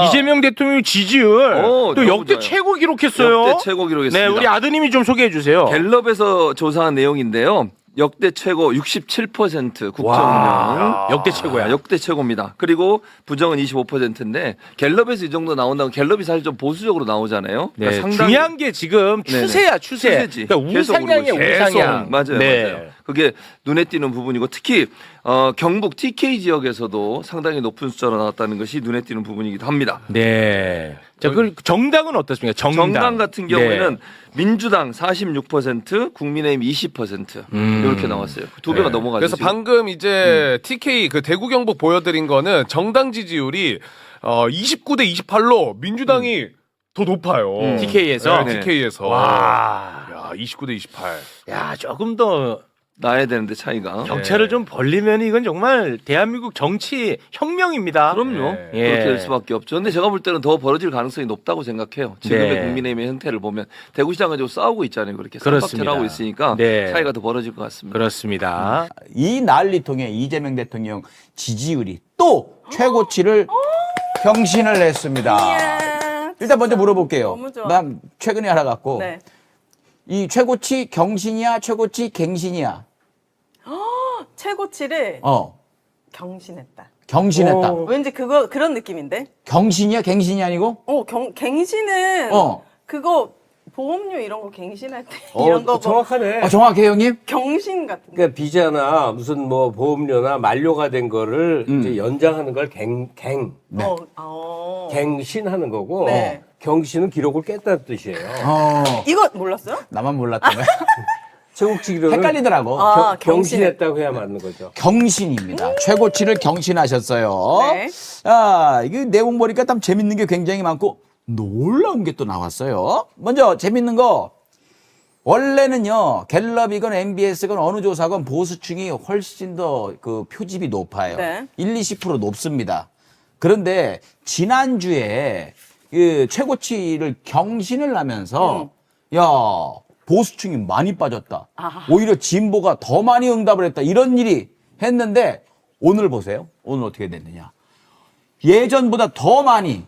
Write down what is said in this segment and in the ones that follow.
이재명 대통령 지지율 또 너무 역대 좋아요. 최고 기록했어요. 역대 최고 기록했습니다. 네, 우리 아드님이 좀 소개해 주세요. 갤럽에서 조사한 내용인데요. 역대 최고 67% 국정운영. 역대 최고야. 역대 최고입니다. 그리고 부정은 25%인데 갤럽에서 이 정도 나온다면 갤럽이 사실 좀 보수적으로 나오잖아요. 네, 그러니까 상당히 중요한 게 지금 추세야, 추세. 추세지. 그러니까 계속 우상향이야, 오르고 있어요. 우상향. 맞아요, 네. 맞아요. 그게 눈에 띄는 부분이고 특히 경북 TK 지역에서도 상당히 높은 숫자로 나왔다는 것이 눈에 띄는 부분이기도 합니다. 네. 자, 그 정당은 어떻습니까? 정당 같은 경우에는 민주당 46%, 국민의힘 20% 이렇게 나왔어요. 두 배가 넘어가죠. 그래서 지금. 방금 이제 TK 그 대구 경북 보여드린 거는 정당 지지율이 29대 28로 민주당이 더 높아요. TK에서? 네, TK에서. 와. 야, 29대 28. 야, 조금 더 나야 되는데 차이가. 격차를 좀 벌리면 이건 정말 대한민국 정치 혁명입니다. 그럼요. 네. 예. 그렇게 될 수밖에 없죠. 근데 제가 볼 때는 더 벌어질 가능성이 높다고 생각해요. 지금의 네. 국민의힘의 형태를 보면 대구시장 가지고 싸우고 있잖아요. 그렇게 그렇습니다. 쌈박질하고 있으니까 네. 차이가 더 벌어질 것 같습니다. 그렇습니다. 이 난리통에 이재명 대통령 지지율이 또 최고치를 경신을 했습니다. 이야, 일단 먼저 물어볼게요. 너무 좋아. 난 최근에 알아갖고 네. 이 최고치 경신이야, 최고치 갱신이야. 최고치를 경신했다. 경신했다. 왠지 그런 느낌인데? 경신이야, 갱신이 아니고? 갱신은 그거 보험료 이런 거 갱신할 때 이런 거고 정확하네. 정확해요, 형님? 경신 같은 거. 그러니까 비자나 무슨 뭐 보험료나 만료가 된 거를 이제 연장하는 걸 갱신하는 거고 네. 경신은 기록을 깼다는 뜻이에요. 이거 몰랐어요? 나만 몰랐다며. 최고치 기록을 헷갈리더라고. 경신했다고 해야 맞는 거죠. 경신입니다. 최고치를 경신하셨어요. 네. 이게 내용 보니까 참 재밌는 게 굉장히 많고 놀라운 게 또 나왔어요. 먼저 재밌는 거. 원래는요, 갤럽이건 MBS건 어느 조사건 보수층이 훨씬 더 그 표집이 높아요. 네. 1, 20% 높습니다. 그런데 지난주에 그 최고치를 경신을 하면서 야, 보수층이 많이 빠졌다. 오히려 진보가 더 많이 응답을 했다. 이런 일이 했는데 오늘 보세요. 오늘 어떻게 됐느냐. 예전보다 더 많이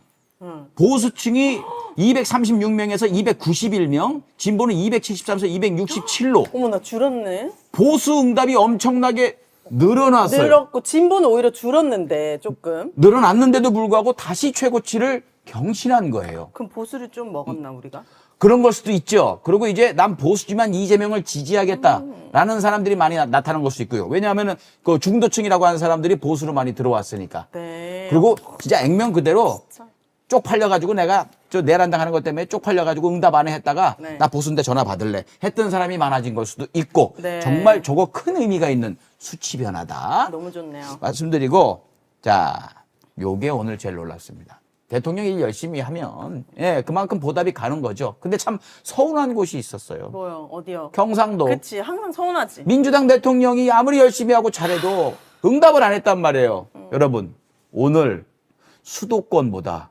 보수층이 236명에서 291명, 진보는 273에서 267로 어머나 줄었네. 보수 응답이 엄청나게 늘어났어요. 늘었고 진보는 오히려 줄었는데 조금. 늘어났는데도 불구하고 다시 최고치를 경신한 거예요. 그럼 보수를 좀 먹었나 우리가? 그런 걸 수도 있죠. 그리고 이제 난 보수지만 이재명을 지지하겠다라는 사람들이 많이 나타난 걸 수도 있고요. 왜냐하면은 그 중도층이라고 하는 사람들이 보수로 많이 들어왔으니까. 네. 그리고 진짜 액면 그대로 쪽팔려가지고 내가 저 내란당 하는 것 때문에 쪽팔려가지고 응답 안 했다가 네. 나 보수인데 전화 받을래 했던 사람이 많아진 걸 수도 있고 네. 정말 저거 큰 의미가 있는 수치 변화다. 너무 좋네요. 말씀드리고 자 요게 오늘 제일 놀랐습니다. 대통령이 일 열심히 하면 그만큼 보답이 가는 거죠. 근데 참 서운한 곳이 있었어요. 뭐요? 어디요? 경상도 그치 항상 서운하지. 민주당 대통령이 아무리 열심히 하고 잘해도 응답을 안 했단 말이에요. 여러분 오늘 수도권보다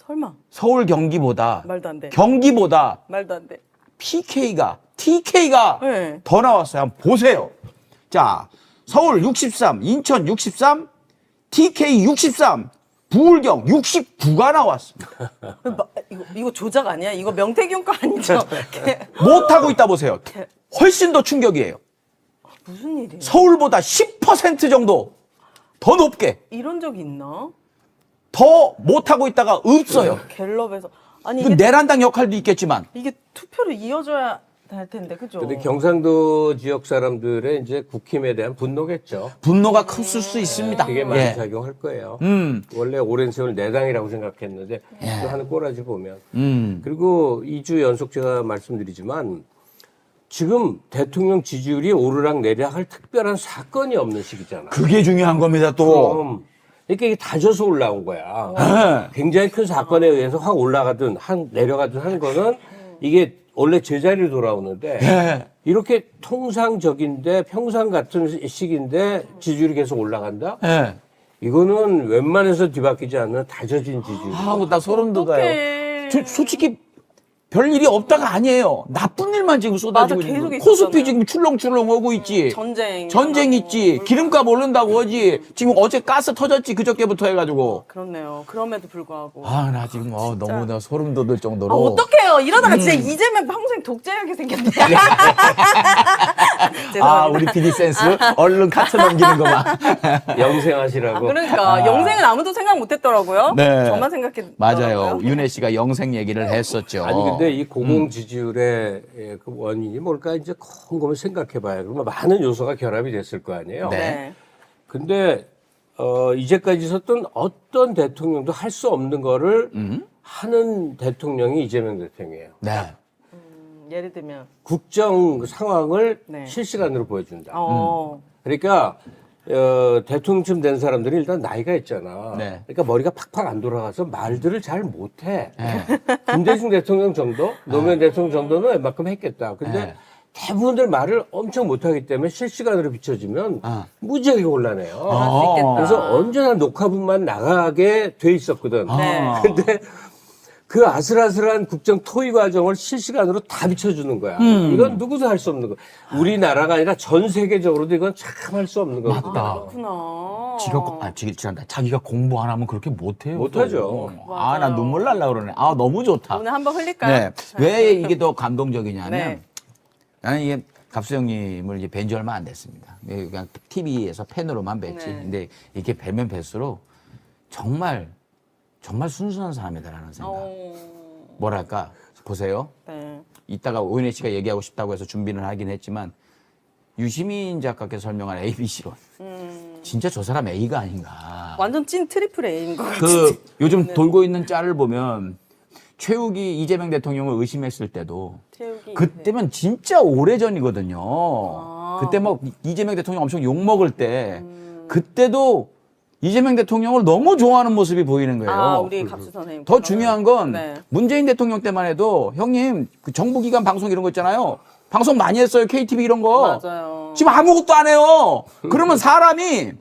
설마 서울 경기보다 말도 안 돼. 경기보다 말도 안 돼. TK가 네. 더 나왔어요. 한번 보세요. 자, 서울 63, 인천 63, TK 63, 부울경 69가 나왔습니다. 이거 조작 아니야? 이거 명태균 거 아니죠? 못하고 있다 보세요. 훨씬 더 충격이에요. 무슨 일이야? 서울보다 10% 정도 더 높게 이런 적이 있나? 더 못하고 있다가 없어요. 갤럽에서 아니 그 내란당 역할도 있겠지만 이게 투표를 이어줘야 할 텐데 그죠? 근데 경상도 지역 사람들의 이제 국힘에 대한 분노겠죠. 분노가 컸을 수 있습니다. 되게 많이 예. 작용할 거예요. 원래 오랜 세월 내당이라고 생각했는데 또 하는 꼬라지 보면. 그리고 2주 연속 제가 말씀드리지만 지금 대통령 지지율이 오르락 내리락할 특별한 사건이 없는 시기잖아. 그게 중요한 겁니다. 또 그럼 이렇게 이게 다져서 올라온 거야. 네. 굉장히 큰 사건에 의해서 확 올라가든 내려가든 하는 거는 이게 원래 제자리로 돌아오는데 네. 이렇게 통상적인데 평상 같은 시기인데 지지율이 계속 올라간다? 예. 이거는 웬만해서 뒤바뀌지 않는 다져진 지지율. 나 소름 돋아요. 어떡해. 솔직히 별일이 없다가 아니에요. 나쁜 일만 지금 쏟아지고 맞아, 계속 있는 거예요. 있었잖아요. 코스피 지금 출렁출렁 오고 있지. 전쟁 있지. 기름값 오른다고 하지. 지금 어제 가스 터졌지. 그저께부터 해가지고. 그렇네요. 그럼에도 불구하고. 아, 나 지금 너무 나 소름 돋을 정도로. 아, 어떡해요. 이러다가 진짜 이재명 평생 독재하게 생겼네. 아, 우리 PD 센스 얼른 카트 넘기는 거 봐. 영생하시라고. 그러니까 영생은 아무도 생각 못했더라고요. 네. 저만 생각했더라고요. 맞아요. 윤혜 씨가 영생 얘기를 했었죠. 아니 근데 이 고공 지지율의 그 원인이 뭘까 이제 곰곰이 생각해봐요. 그러면 많은 요소가 결합이 됐을 거 아니에요. 네. 네. 근데 이제까지 있었던 어떤 대통령도 할 수 없는 거를 하는 대통령이 이재명 대통령이에요. 네. 예를 들면. 국정 상황을 네. 실시간으로 보여준다. 그러니까 그러니까 대통령쯤 된 사람들이 일단 나이가 있잖아. 네. 그러니까 머리가 팍팍 안 돌아가서 말들을 잘 못해. 김대중 대통령 정도, 노무현 대통령 정도는 웬만큼 했겠다. 근데 네. 대부분들 말을 엄청 못하기 때문에 실시간으로 비춰지면 무지하게 곤란해요. 그럴 수 있겠다. 그래서 언제나 녹화분만 나가게 돼 있었거든. 네. 근데 그 아슬아슬한 국정 토의 과정을 실시간으로 다 비춰주는 거야. 이건 누구도 할 수 없는 거. 우리나라가 아니라 전 세계적으로도 이건 참 할 수 없는 거거든. 맞다. 그렇구나. 자기가 공부 안 하면 그렇게 못해요. 못하죠. 또. 아, 나 눈물 날라 그러네. 아, 너무 좋다. 오늘 한번 흘릴까요? 네. 왜 이게 더 감동적이냐면 네. 나는 이게 갑수형님을 이제 뵌 지 얼마 안 됐습니다. 그냥 TV에서 팬으로만 뵀지. 네. 근데 이렇게 뵈면 뵐수록 정말 순수한 사람이다라는 생각. 뭐랄까 보세요. 네. 이따가 오윤혜 씨가 얘기하고 싶다고 해서 준비는 하긴 했지만 유시민 작가께서 설명한 ABC론. 진짜 저 사람 A가 아닌가. 완전 찐 트리플 A인 것 같은데. 그 요즘 돌고 있는 짤을 보면 최욱이 이재명 대통령을 의심했을 때도 태욱이. 그때면 진짜 오래전이거든요. 그때 막 이재명 대통령 엄청 욕먹을 때 그때도 이재명 대통령을 너무 좋아하는 모습이 보이는 거예요. 아, 우리 갑수 선생님. 더 중요한 건 네. 문재인 대통령 때만 해도 형님 그 정부기관 방송 이런 거 있잖아요. 방송 많이 했어요. KTV 이런 거. 맞아요. 지금 아무것도 안 해요. 그러면 사람이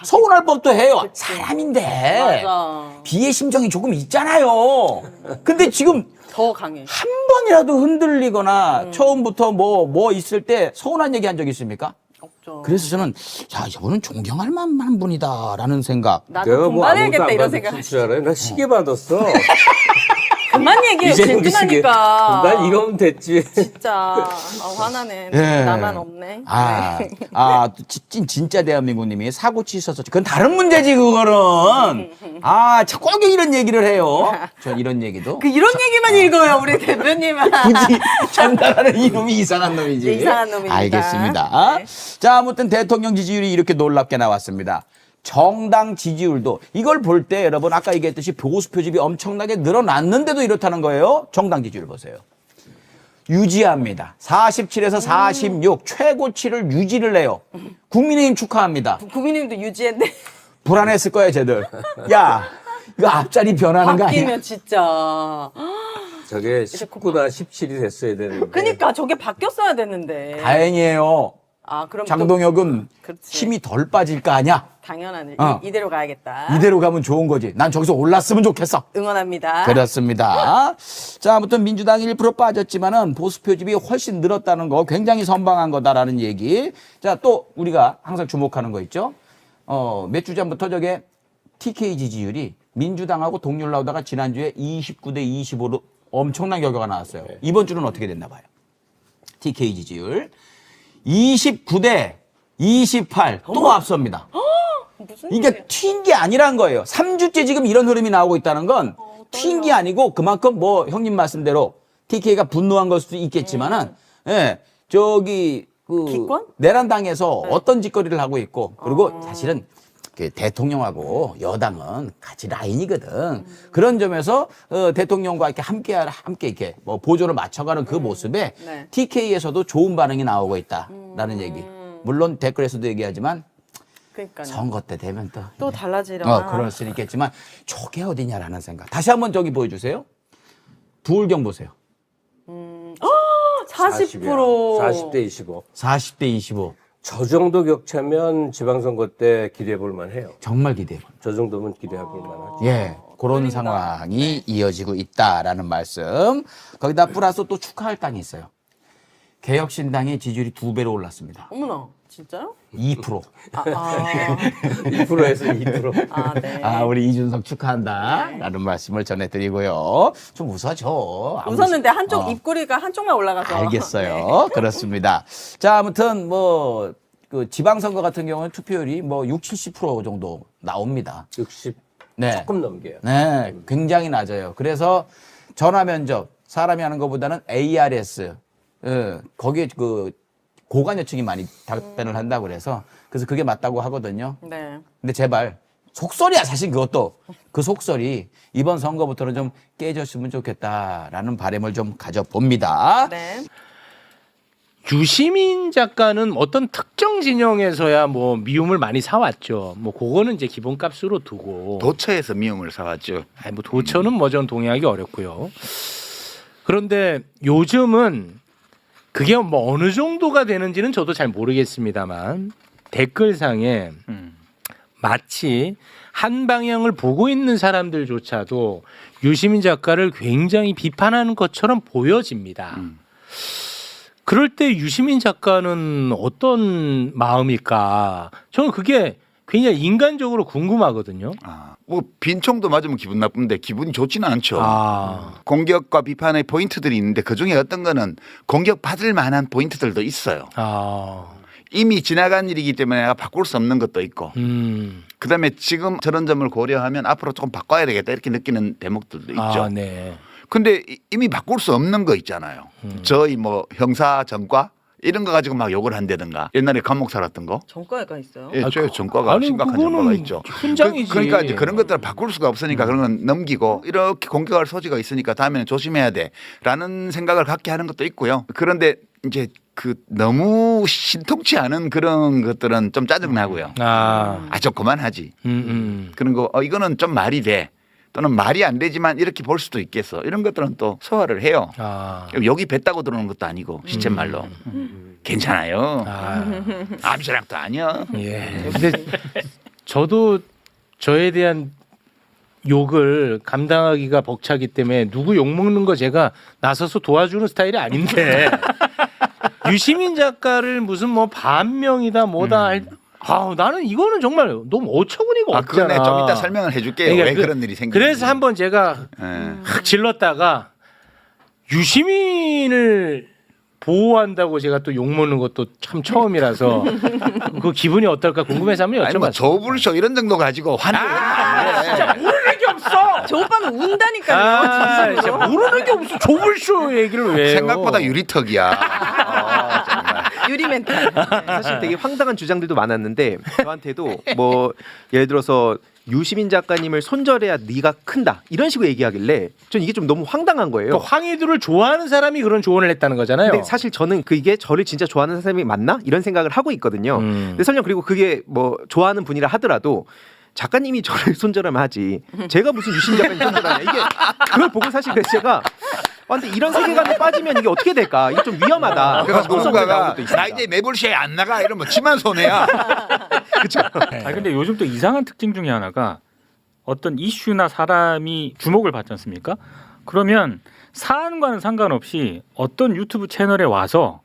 서운할 법도 해요. 사람인데 맞아. 비의 심정이 조금 있잖아요. 근데 지금 더 강해. 한 번이라도 흔들리거나 처음부터 뭐 있을 때 서운한 얘기 한 적 있습니까? 없죠. 그래서 저는 야 이분은 존경할 만한 분이다라는 생각. 내가 나도 뭐 아무것도 분발해야겠다 안 이런 받을 생각. 줄 알아요? 나 시계 받았어. 그만 얘기해. 이재명 시계. 질투나니까. 난 이거면 됐지. 진짜 화나네. 예. 나만 없네. 진짜 대한민국님이 사고 치셔서 그건 다른 문제지 그거는. 꼭 이런 얘기를 해요. 전 이런 얘기도 그 이런 얘기만 읽어요 우리 대표님은. 굳이 전달하는 이놈이 이상한 놈이지. 네, 이상한 놈입니다. 알겠습니다. 네. 자, 아무튼 대통령 지지율이 이렇게 놀랍게 나왔습니다. 정당 지지율도 이걸 볼 때 여러분 아까 얘기했듯이 보수 표집이 엄청나게 늘어났는데도 이렇다는 거예요. 정당 지지율 보세요. 유지합니다. 47에서 46 최고치를 유지를 해요. 국민의힘 축하합니다. 국민님도 유지했네. 불안했을 거야 쟤들. 야 이거 앞자리 변하는 거 아니야? 바뀌면 진짜. 저게 19나 17이 됐어야 되는데. 그러니까 저게 바뀌었어야 됐는데. 다행이에요. 아 그럼 또 장동혁은 그렇지. 힘이 덜 빠질 거 아니야? 당연하네. 어. 이대로 가야겠다. 이대로 가면 좋은 거지. 난 저기서 올랐으면 좋겠어. 응원합니다. 그렇습니다. 자, 아무튼 민주당 1% 빠졌지만은 보수 표집이 훨씬 늘었다는 거 굉장히 선방한 거다라는 얘기. 자, 또 우리가 항상 주목하는 거 있죠. 몇 주 전부터 저게 TK 지지율이 민주당하고 동률 나오다가 지난주에 29대 25로 엄청난 결과가 나왔어요. 이번 주는 어떻게 됐나 봐요. TK 지지율 29대 28 또 앞섭니다. 무슨 이게 일이야? 튄 게 아니란 거예요. 3주째 지금 이런 흐름이 나오고 있다는 건 튄 게 아니고 그만큼 뭐 형님 말씀대로 TK가 분노한 걸 수도 있겠지만은 예. 저기 그 기권? 내란당에서 어떤 짓거리를 하고 있고 그리고 사실은 그 대통령하고 여당은 같이 라인이거든. 그런 점에서 대통령과 이렇게 함께 이렇게 뭐 보조를 맞춰가는 그 모습에 네. TK에서도 좋은 반응이 나오고 있다라는 얘기. 물론 댓글에서도 얘기하지만 그러니까요. 선거 때 되면 또 달라지려나. 그럴 수는 있겠지만 저게 어디냐라는 생각. 다시 한번 저기 보여주세요. 부울경 보세요. 40%. 40대 25. 40대 25. 저 정도 격차면 지방선거 때 기대해 볼 만해요. 정말 기대해 봅니다. 저 정도면 기대해 볼 만하죠. 예. 그런 그러니까. 상황이 이어지고 있다라는 말씀. 거기다 플러스 또 축하할 땅이 있어요. 개혁신당의 지지율이 2배로 올랐습니다. 어머나, 진짜요? 2%. 2%에서 2%. 아, 네. 아, 우리 이준석 축하한다라는 말씀을 전해드리고요. 좀 웃어줘. 웃었는데 한쪽 입꼬리가 한쪽만 올라가서. 알겠어요. 그렇습니다. 자, 아무튼 뭐 그 지방선거 같은 경우는 투표율이 뭐 70% 정도 나옵니다. 60 네. 조금 넘겨요. 네, 굉장히 낮아요. 그래서 전화 면접 사람이 하는 것보다는 ARS 거기에 그 고관여층이 많이 답변을 한다고 그래서 그게 맞다고 하거든요. 네. 근데 제발 속설이야 사실 그것도 그 속설이 이번 선거부터는 좀 깨졌으면 좋겠다라는 바람을 좀 가져봅니다. 네. 유시민 작가는 어떤 특정 진영에서야 뭐 미움을 많이 사왔죠. 뭐 그거는 이제 기본값으로 두고. 도처에서 미움을 사왔죠. 아니 뭐 도처는 뭐 전 동의하기 어렵고요. 그런데 요즘은 그게 뭐 어느 정도가 되는지는 저도 잘 모르겠습니다만 댓글상에 마치 한 방향을 보고 있는 사람들조차도 유시민 작가를 굉장히 비판하는 것처럼 보여집니다. 그럴 때 유시민 작가는 어떤 마음일까? 저는 그게 굉장히 인간적으로 궁금하거든요. 뭐 빈총도 맞으면 기분 나쁜데 기분이 좋지는 않죠. 아. 공격과 비판의 포인트들이 있는데 그중에 어떤 거는 공격받을 만한 포인트들도 있어요. 아. 이미 지나간 일이기 때문에 내가 바꿀 수 없는 것도 있고 그다음에 지금 저런 점을 고려하면 앞으로 조금 바꿔야 되겠다 이렇게 느끼는 대목들도 있죠. 아, 네. 근데 이미 바꿀 수 없는 거 있잖아요. 저희 뭐 형사 전과 이런 거 가지고 막 욕을 한다든가 옛날에 감옥 살았던 거. 전과가 있어요. 예, 저 전과가 아니, 심각한 그거는 전과가 있죠. 훈장이지. 그러니까 이제 그런 것들을 바꿀 수가 없으니까 그런 건 넘기고 이렇게 공격할 소지가 있으니까 다음에는 조심해야 돼라는 생각을 갖게 하는 것도 있고요. 그런데 이제 그 너무 신통치 않은 그런 것들은 좀 짜증 나고요. 아. 좀 그만하지. 그런 거 이거는 좀 말이 돼. 또는 말이 안 되지만 이렇게 볼 수도 있겠어. 이런 것들은 또 소화를 해요. 아. 여기 뱉다고 들어오는 것도 아니고 시쳇말로 괜찮아요. 암시랑도 아니야. 예. 근데 저도 저에 대한 욕을 감당하기가 벅차기 때문에 누구 욕 먹는 거 제가 나서서 도와주는 스타일이 아닌데 유시민 작가를 무슨 뭐 반명이다 뭐다 나는 이거는 정말 너무 어처구니가 없잖아. 그건 내가 좀 이따 설명을 해줄게요. 그러니까 왜 그런 일이 생기는지. 그래서 한번 제가 확 질렀다가 유시민을 보호한다고 제가 또 욕먹는 것도 참 처음이라서 그 기분이 어떨까 궁금해서 한번 아니 뭐 여쭤봤어요. 조불쇼 이런 정도 가지고 진짜 모르는 게 없어. 저 오빠는 운다니까요. 진짜 모르는 게 없어. 조불쇼 얘기를 왜 해요? 생각보다 유리턱이야. 정말. 유리 멘탈. 사실 되게 황당한 주장들도 많았는데 저한테도 뭐 예를 들어서 유시민 작가님을 손절해야 네가 큰다 이런 식으로 얘기하길래 전 이게 좀 너무 황당한 거예요. 그러니까 황희두를 좋아하는 사람이 그런 조언을 했다는 거잖아요. 근데 사실 저는 그게 저를 진짜 좋아하는 사람이 맞나 이런 생각을 하고 있거든요. 근데 설령 그리고 그게 뭐 좋아하는 분이라 하더라도 작가님이 저를 손절하면 하지 제가 무슨 유시민 작가님 손절하냐 이게 그걸 보고 사실 그래서 제가 근데 이런 세계관에 빠지면 이게 어떻게 될까? 이게 좀 위험하다. 그래가지고 그런 생각이 나온 누군가가 것도 있습니다. 나 이제 매불쇼에 안 나가 이러면 지만 손해야. 아 근데 요즘 또 이상한 특징 중에 하나가 어떤 이슈나 사람이 주목을 받지 않습니까? 그러면 사안과는 상관없이 어떤 유튜브 채널에 와서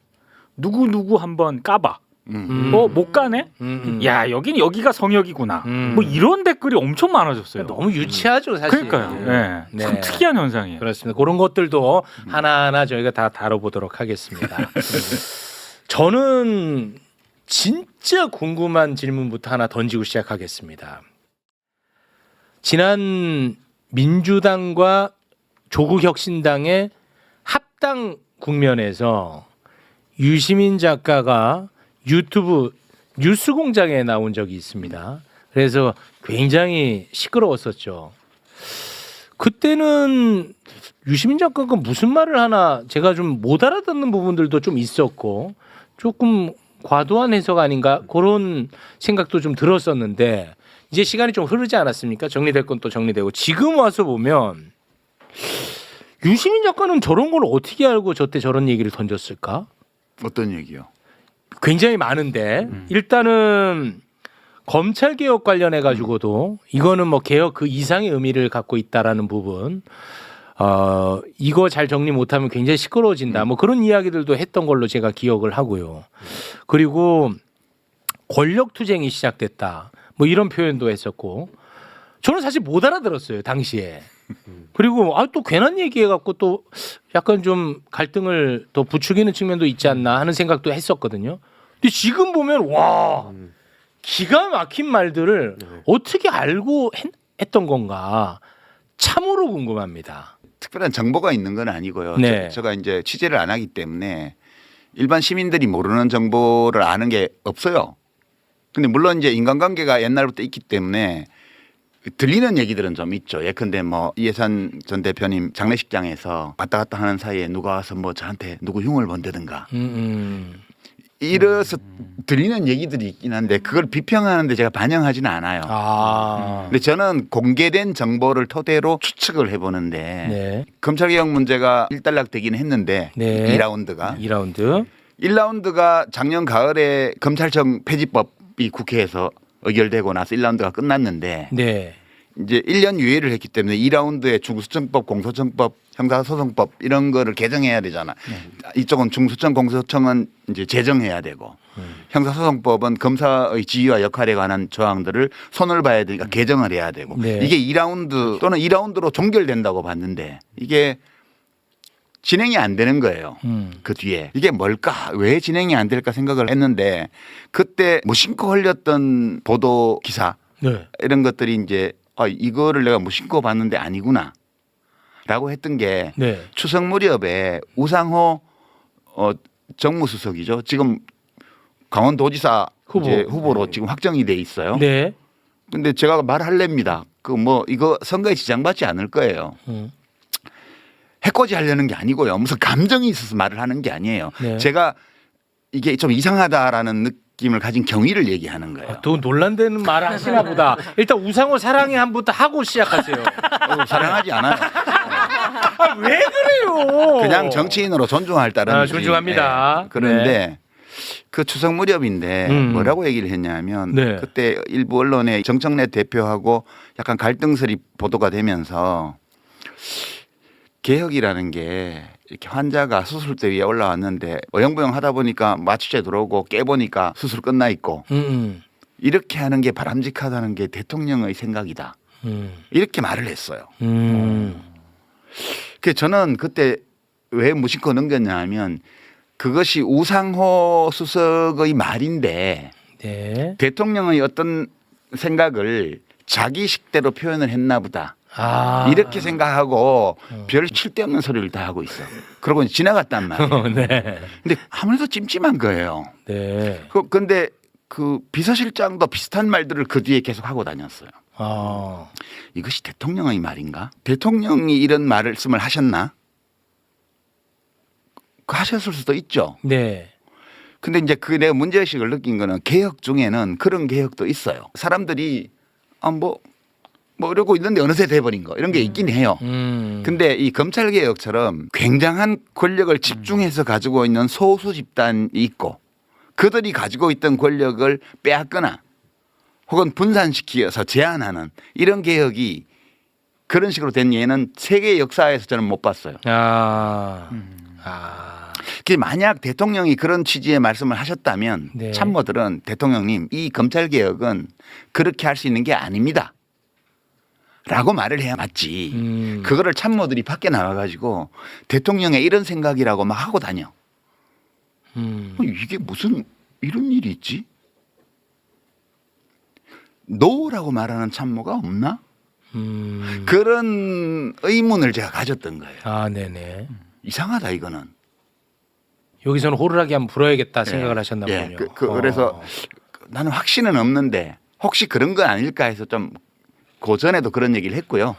누구 한번 까봐. 못 가네? 야 여긴 여기가 성역이구나. 뭐 이런 댓글이 엄청 많아졌어요. 너무 유치하죠 사실. 그러니까요. 네. 참 네. 특이한 현상이에요. 그렇습니다. 그런 것들도 하나하나 저희가 다 다뤄보도록 하겠습니다. 저는 진짜 궁금한 질문부터 하나 던지고 시작하겠습니다. 지난 민주당과 조국혁신당의 합당 국면에서 유시민 작가가 유튜브 뉴스공장에 나온 적이 있습니다. 그래서 굉장히 시끄러웠었죠. 그때는 유시민 작가가 무슨 말을 하나 제가 좀 못 알아듣는 부분들도 좀 있었고 조금 과도한 해석 아닌가 그런 생각도 좀 들었었는데 이제 시간이 좀 흐르지 않았습니까? 정리될 건 또 정리되고 지금 와서 보면 유시민 작가는 저런 걸 어떻게 알고 저때 저런 얘기를 던졌을까? 어떤 얘기요? 굉장히 많은데 일단은 검찰 개혁 관련해 가지고도 이거는 뭐 개혁 그 이상의 의미를 갖고 있다라는 부분. 이거 잘 정리 못하면 굉장히 시끄러워진다. 뭐 그런 이야기들도 했던 걸로 제가 기억을 하고요. 그리고 권력 투쟁이 시작됐다. 뭐 이런 표현도 했었고 저는 사실 못 알아들었어요 당시에. 그리고 또 괜한 얘기해갖고 또 약간 좀 갈등을 더 부추기는 측면도 있지 않나 하는 생각도 했었거든요. 근데 지금 보면 와 기가 막힌 말들을 어떻게 알고 했던 건가 참으로 궁금합니다. 특별한 정보가 있는 건 아니고요. 네. 제가 이제 취재를 안 하기 때문에 일반 시민들이 모르는 정보를 아는 게 없어요. 근데 물론 이제 인간관계가 옛날부터 있기 때문에 들리는 얘기들은 좀 있죠. 예컨대 뭐 이해찬 전 대표님 장례식장에서 왔다 갔다 하는 사이에 누가 와서 뭐 저한테 누구 흉을 본다든가 이래서 들리는 얘기들이 있긴 한데 그걸 비평하는데 제가 반영하지는 않아요. 근데 저는 공개된 정보를 토대로 추측을 해보는데 네. 검찰개혁 문제가 일단락되긴 했는데 네. 2라운드가 2라운드. 1라운드가 작년 가을에 검찰청 폐지법이 국회에서 의결되고 나서 1라운드가 끝났는데 네. 이제 1년 유예를 했기 때문에 2라운드에 중수청법, 공소청법, 형사소송법 이런 거를 개정해야 되잖아. 이쪽은 중수청, 공소청은 이제 제정해야 되고 형사소송법은 검사의 지위와 역할에 관한 조항들을 손을 봐야 되니까 개정을 해야 되고 네. 이게 2라운드 또는 2라운드로 종결된다고 봤는데 이게 진행이 안 되는 거예요. 그 뒤에 이게 뭘까? 왜 진행이 안 될까 생각을 했는데 그때 무심코 흘렸던 보도 기사 네. 이런 것들이 이제 이거를 내가 무심코 봤는데 아니구나 라고 했던 게 네. 추석 무렵에 우상호 정무수석이죠. 지금 강원도지사 후보로 지금 확정이 돼 있어요. 네. 근데 제가 말할랍니다. 그 뭐 이거 선거에 지장받지 않을 거예요. 해코지 하려는 게 아니고요. 무슨 감정이 있어서 말을 하는 게 아니에요. 네. 제가 이게 좀 이상하다라는 느낌을 가진 경위를 얘기하는 거예요. 또 논란되는 말을 하시나 보다. 일단 우상호 사랑해 한부터 하고 시작하세요. 사랑하지 않아요. 왜 그래요? 그냥 정치인으로 존중할 따름이지. 존중합니다. 예. 그런데 그 추석 무렵인데 뭐라고 얘기를 했냐면 네. 그때 일부 언론에 정청래 대표하고 약간 갈등설이 보도가 되면서 개혁이라는 게 이렇게 환자가 수술대 위에 올라왔는데 어영부영 하다 보니까 마취제 들어오고 깨보니까 수술 끝나 있고 이렇게 하는 게 바람직하다는 게 대통령의 생각이다. 이렇게 말을 했어요. 그래서 저는 그때 왜 무심코 넘겼냐 하면 그것이 우상호 수석의 말인데 네. 대통령의 어떤 생각을 자기 식대로 표현을 했나 보다. 이렇게 생각하고 별 칠데없는 소리를 다 하고 있어. 그러고 이제 지나갔단 말이에요. 네. 근데 아무래도 찜찜한 거예요. 네. 근데 그 비서실장도 비슷한 말들을 그 뒤에 계속 하고 다녔어요. 이것이 대통령의 말인가? 대통령이 이런 말씀을 하셨나? 하셨을 수도 있죠. 네. 근데 이제 그 내가 문제의식을 느낀 거는 개혁 중에는 그런 개혁도 있어요. 사람들이 뭐 이러고 있는데 어느새 돼버린 거 이런 게 있긴 해요. 근데 이 검찰 개혁처럼 굉장한 권력을 집중해서 가지고 있는 소수 집단이 있고 그들이 가지고 있던 권력을 빼앗거나 혹은 분산시켜서 제한하는 이런 개혁이 그런 식으로 된 예는 세계 역사에서 저는 못 봤어요. 만약 대통령이 그런 취지의 말씀을 하셨다면 네. 참모들은 대통령님 이 검찰 개혁은 그렇게 할 수 있는 게 아닙니다. 라고 말을 해야 맞지. 그거를 참모들이 밖에 나와가지고 대통령의 이런 생각이라고 막 하고 다녀. 이게 무슨 이런 일이 있지? 노라고 말하는 참모가 없나? 그런 의문을 제가 가졌던 거예요. 네네. 이상하다 이거는. 여기서는 호루라기 한번 불어야겠다 생각을 하셨나 보군요. 그래서 나는 확신은 없는데 혹시 그런 건 아닐까 해서 좀 고전에도 그런 얘기를 했고요.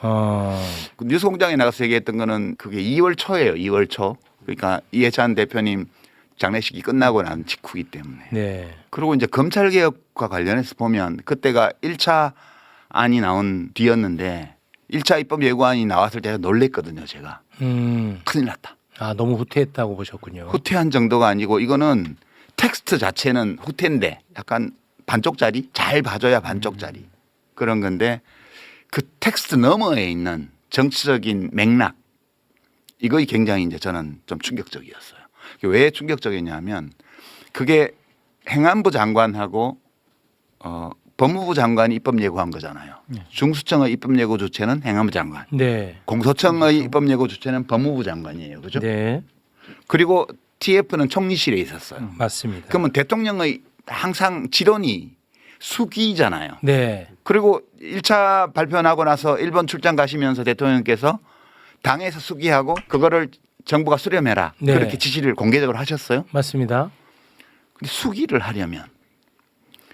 그 뉴스공장에 나가서 얘기했던 거는 그게 2월 초예요. 2월 초. 그러니까 이해찬 대표님 장례식이 끝나고 난 직후이기 때문에. 네. 그리고 이제 검찰개혁과 관련해서 보면 그때가 1차 안이 나온 뒤였는데 1차 입법 예고안이 나왔을 때 놀랬거든요. 제가. 큰일 났다. 너무 후퇴했다고 보셨군요. 후퇴한 정도가 아니고 이거는 텍스트 자체는 후퇴인데 약간 반쪽짜리 잘 봐줘야 반쪽짜리 그런 건데 그 텍스트 너머에 있는 정치적인 맥락 이거 굉장히 이제 저는 좀 충격적이었어요. 왜 충격적이냐면 그게 행안부 장관하고 법무부 장관이 입법 예고한 거잖아요. 중수청의 입법 예고 주체는 행안부 장관, 네. 공소청의 입법 예고 주체는 법무부 장관이에요, 그죠? 네. 그리고 TF는 총리실에 있었어요. 맞습니다. 그러면 대통령의 항상 지론이 수기잖아요. 네. 그리고 1차 발표 나고 나서 일본 출장 가시면서 대통령께서 당에서 수기하고 그거를 정부가 수렴해라. 네. 그렇게 지시를 공개적으로 하셨어요. 맞습니다. 근데 수기를 하려면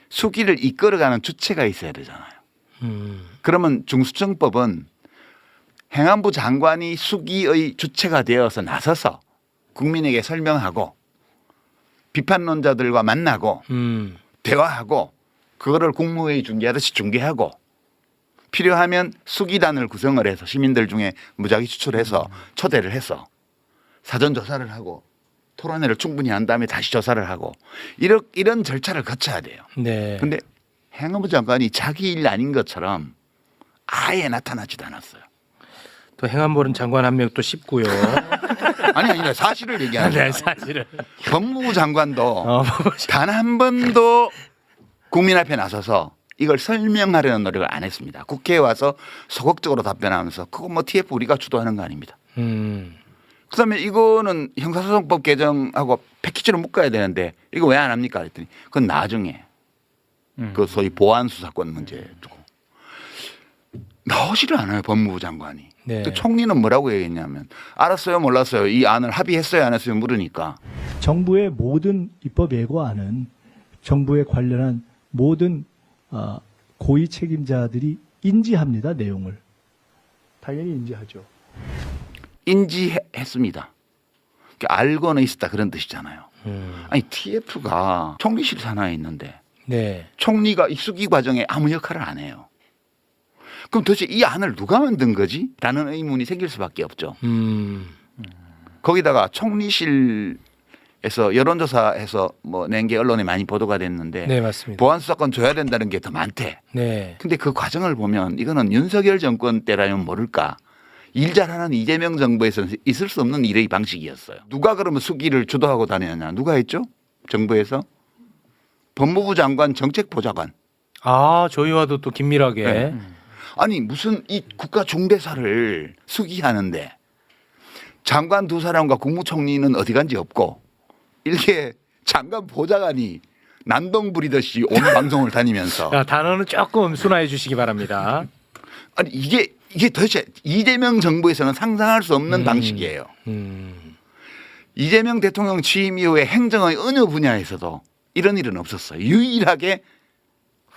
수기를 이끌어가는 주체가 있어야 되잖아요. 그러면 중수청법은 행안부 장관이 수기의 주체가 되어서 나서서 국민에게 설명하고 비판론자들과 만나고 대화하고 그거를 국무회의 중계하듯이 중계하고 필요하면 수기단을 구성을 해서 시민들 중에 무작위 추출해서 초대를 해서 사전 조사를 하고 토론회를 충분히 한 다음에 다시 조사를 하고 이런 절차를 거쳐야 돼요. 네. 근데 행안부 장관이 자기 일 아닌 것처럼 아예 나타나지도 않았어요. 또 행안부는 장관 한 명 또 씹고요. 아니 사실을 얘기하는 네, 거예요. 사실은. 법무부 장관도 단 한 번도 국민 앞에 나서서 이걸 설명하려는 노력을 안 했습니다. 국회에 와서 소극적으로 답변하면서 그거 뭐 TF 우리가 주도하는 거 아닙니다. 그다음에 이거는 형사소송법 개정하고 패키지로 묶어야 되는데 이거 왜 안 합니까? 그랬더니 그건 나중에 그 소위 보안 수사권 문제 두고 나오지를 않아요. 법무부 장관이. 네. 또 총리는 뭐라고 얘기했냐면 알았어요 몰랐어요 이 안을 합의했어요 안 했어요 물으니까 정부의 모든 입법 예고안은 정부에 관련한 모든 고위 책임자들이 인지합니다. 내용을. 당연히 인지하죠. 인지했습니다. 알고는 있었다 그런 뜻이잖아요. 아니 TF가 총리실 산하에 있는데 네. 총리가 이 수기 과정에 아무 역할을 안 해요. 그럼 도대체 이 안을 누가 만든 거지? 라는 의문이 생길 수밖에 없죠. 거기다가 총리실에서 여론조사해서 뭐 낸 게 언론에 많이 보도가 됐는데 네, 맞습니다. 보안 수사권 줘야 된다는 게 더 많대. 네. 근데 그 과정을 보면 이거는 윤석열 정권 때라면 모를까. 일 잘하는 이재명 정부에서는 있을 수 없는 일의 방식이었어요. 누가 그러면 수기를 주도하고 다녔냐? 누가 했죠? 정부에서? 법무부 장관 정책보좌관. 아, 저희와도 또 긴밀하게. 네. 아니 무슨 이 국가 중대사를 수기하는데 장관 두 사람과 국무총리는 어디 간지 없고 이렇게 장관 보좌관이 난동 부리듯이 온 방송을 다니면서 자, 단어는 조금 순화해 주시기 바랍니다. 아니 이게 도대체 이재명 정부에서는 상상할 수 없는 방식이에요. 이재명 대통령 취임 이후에 행정의 어느 분야에서도 이런 일은 없었어요. 유일하게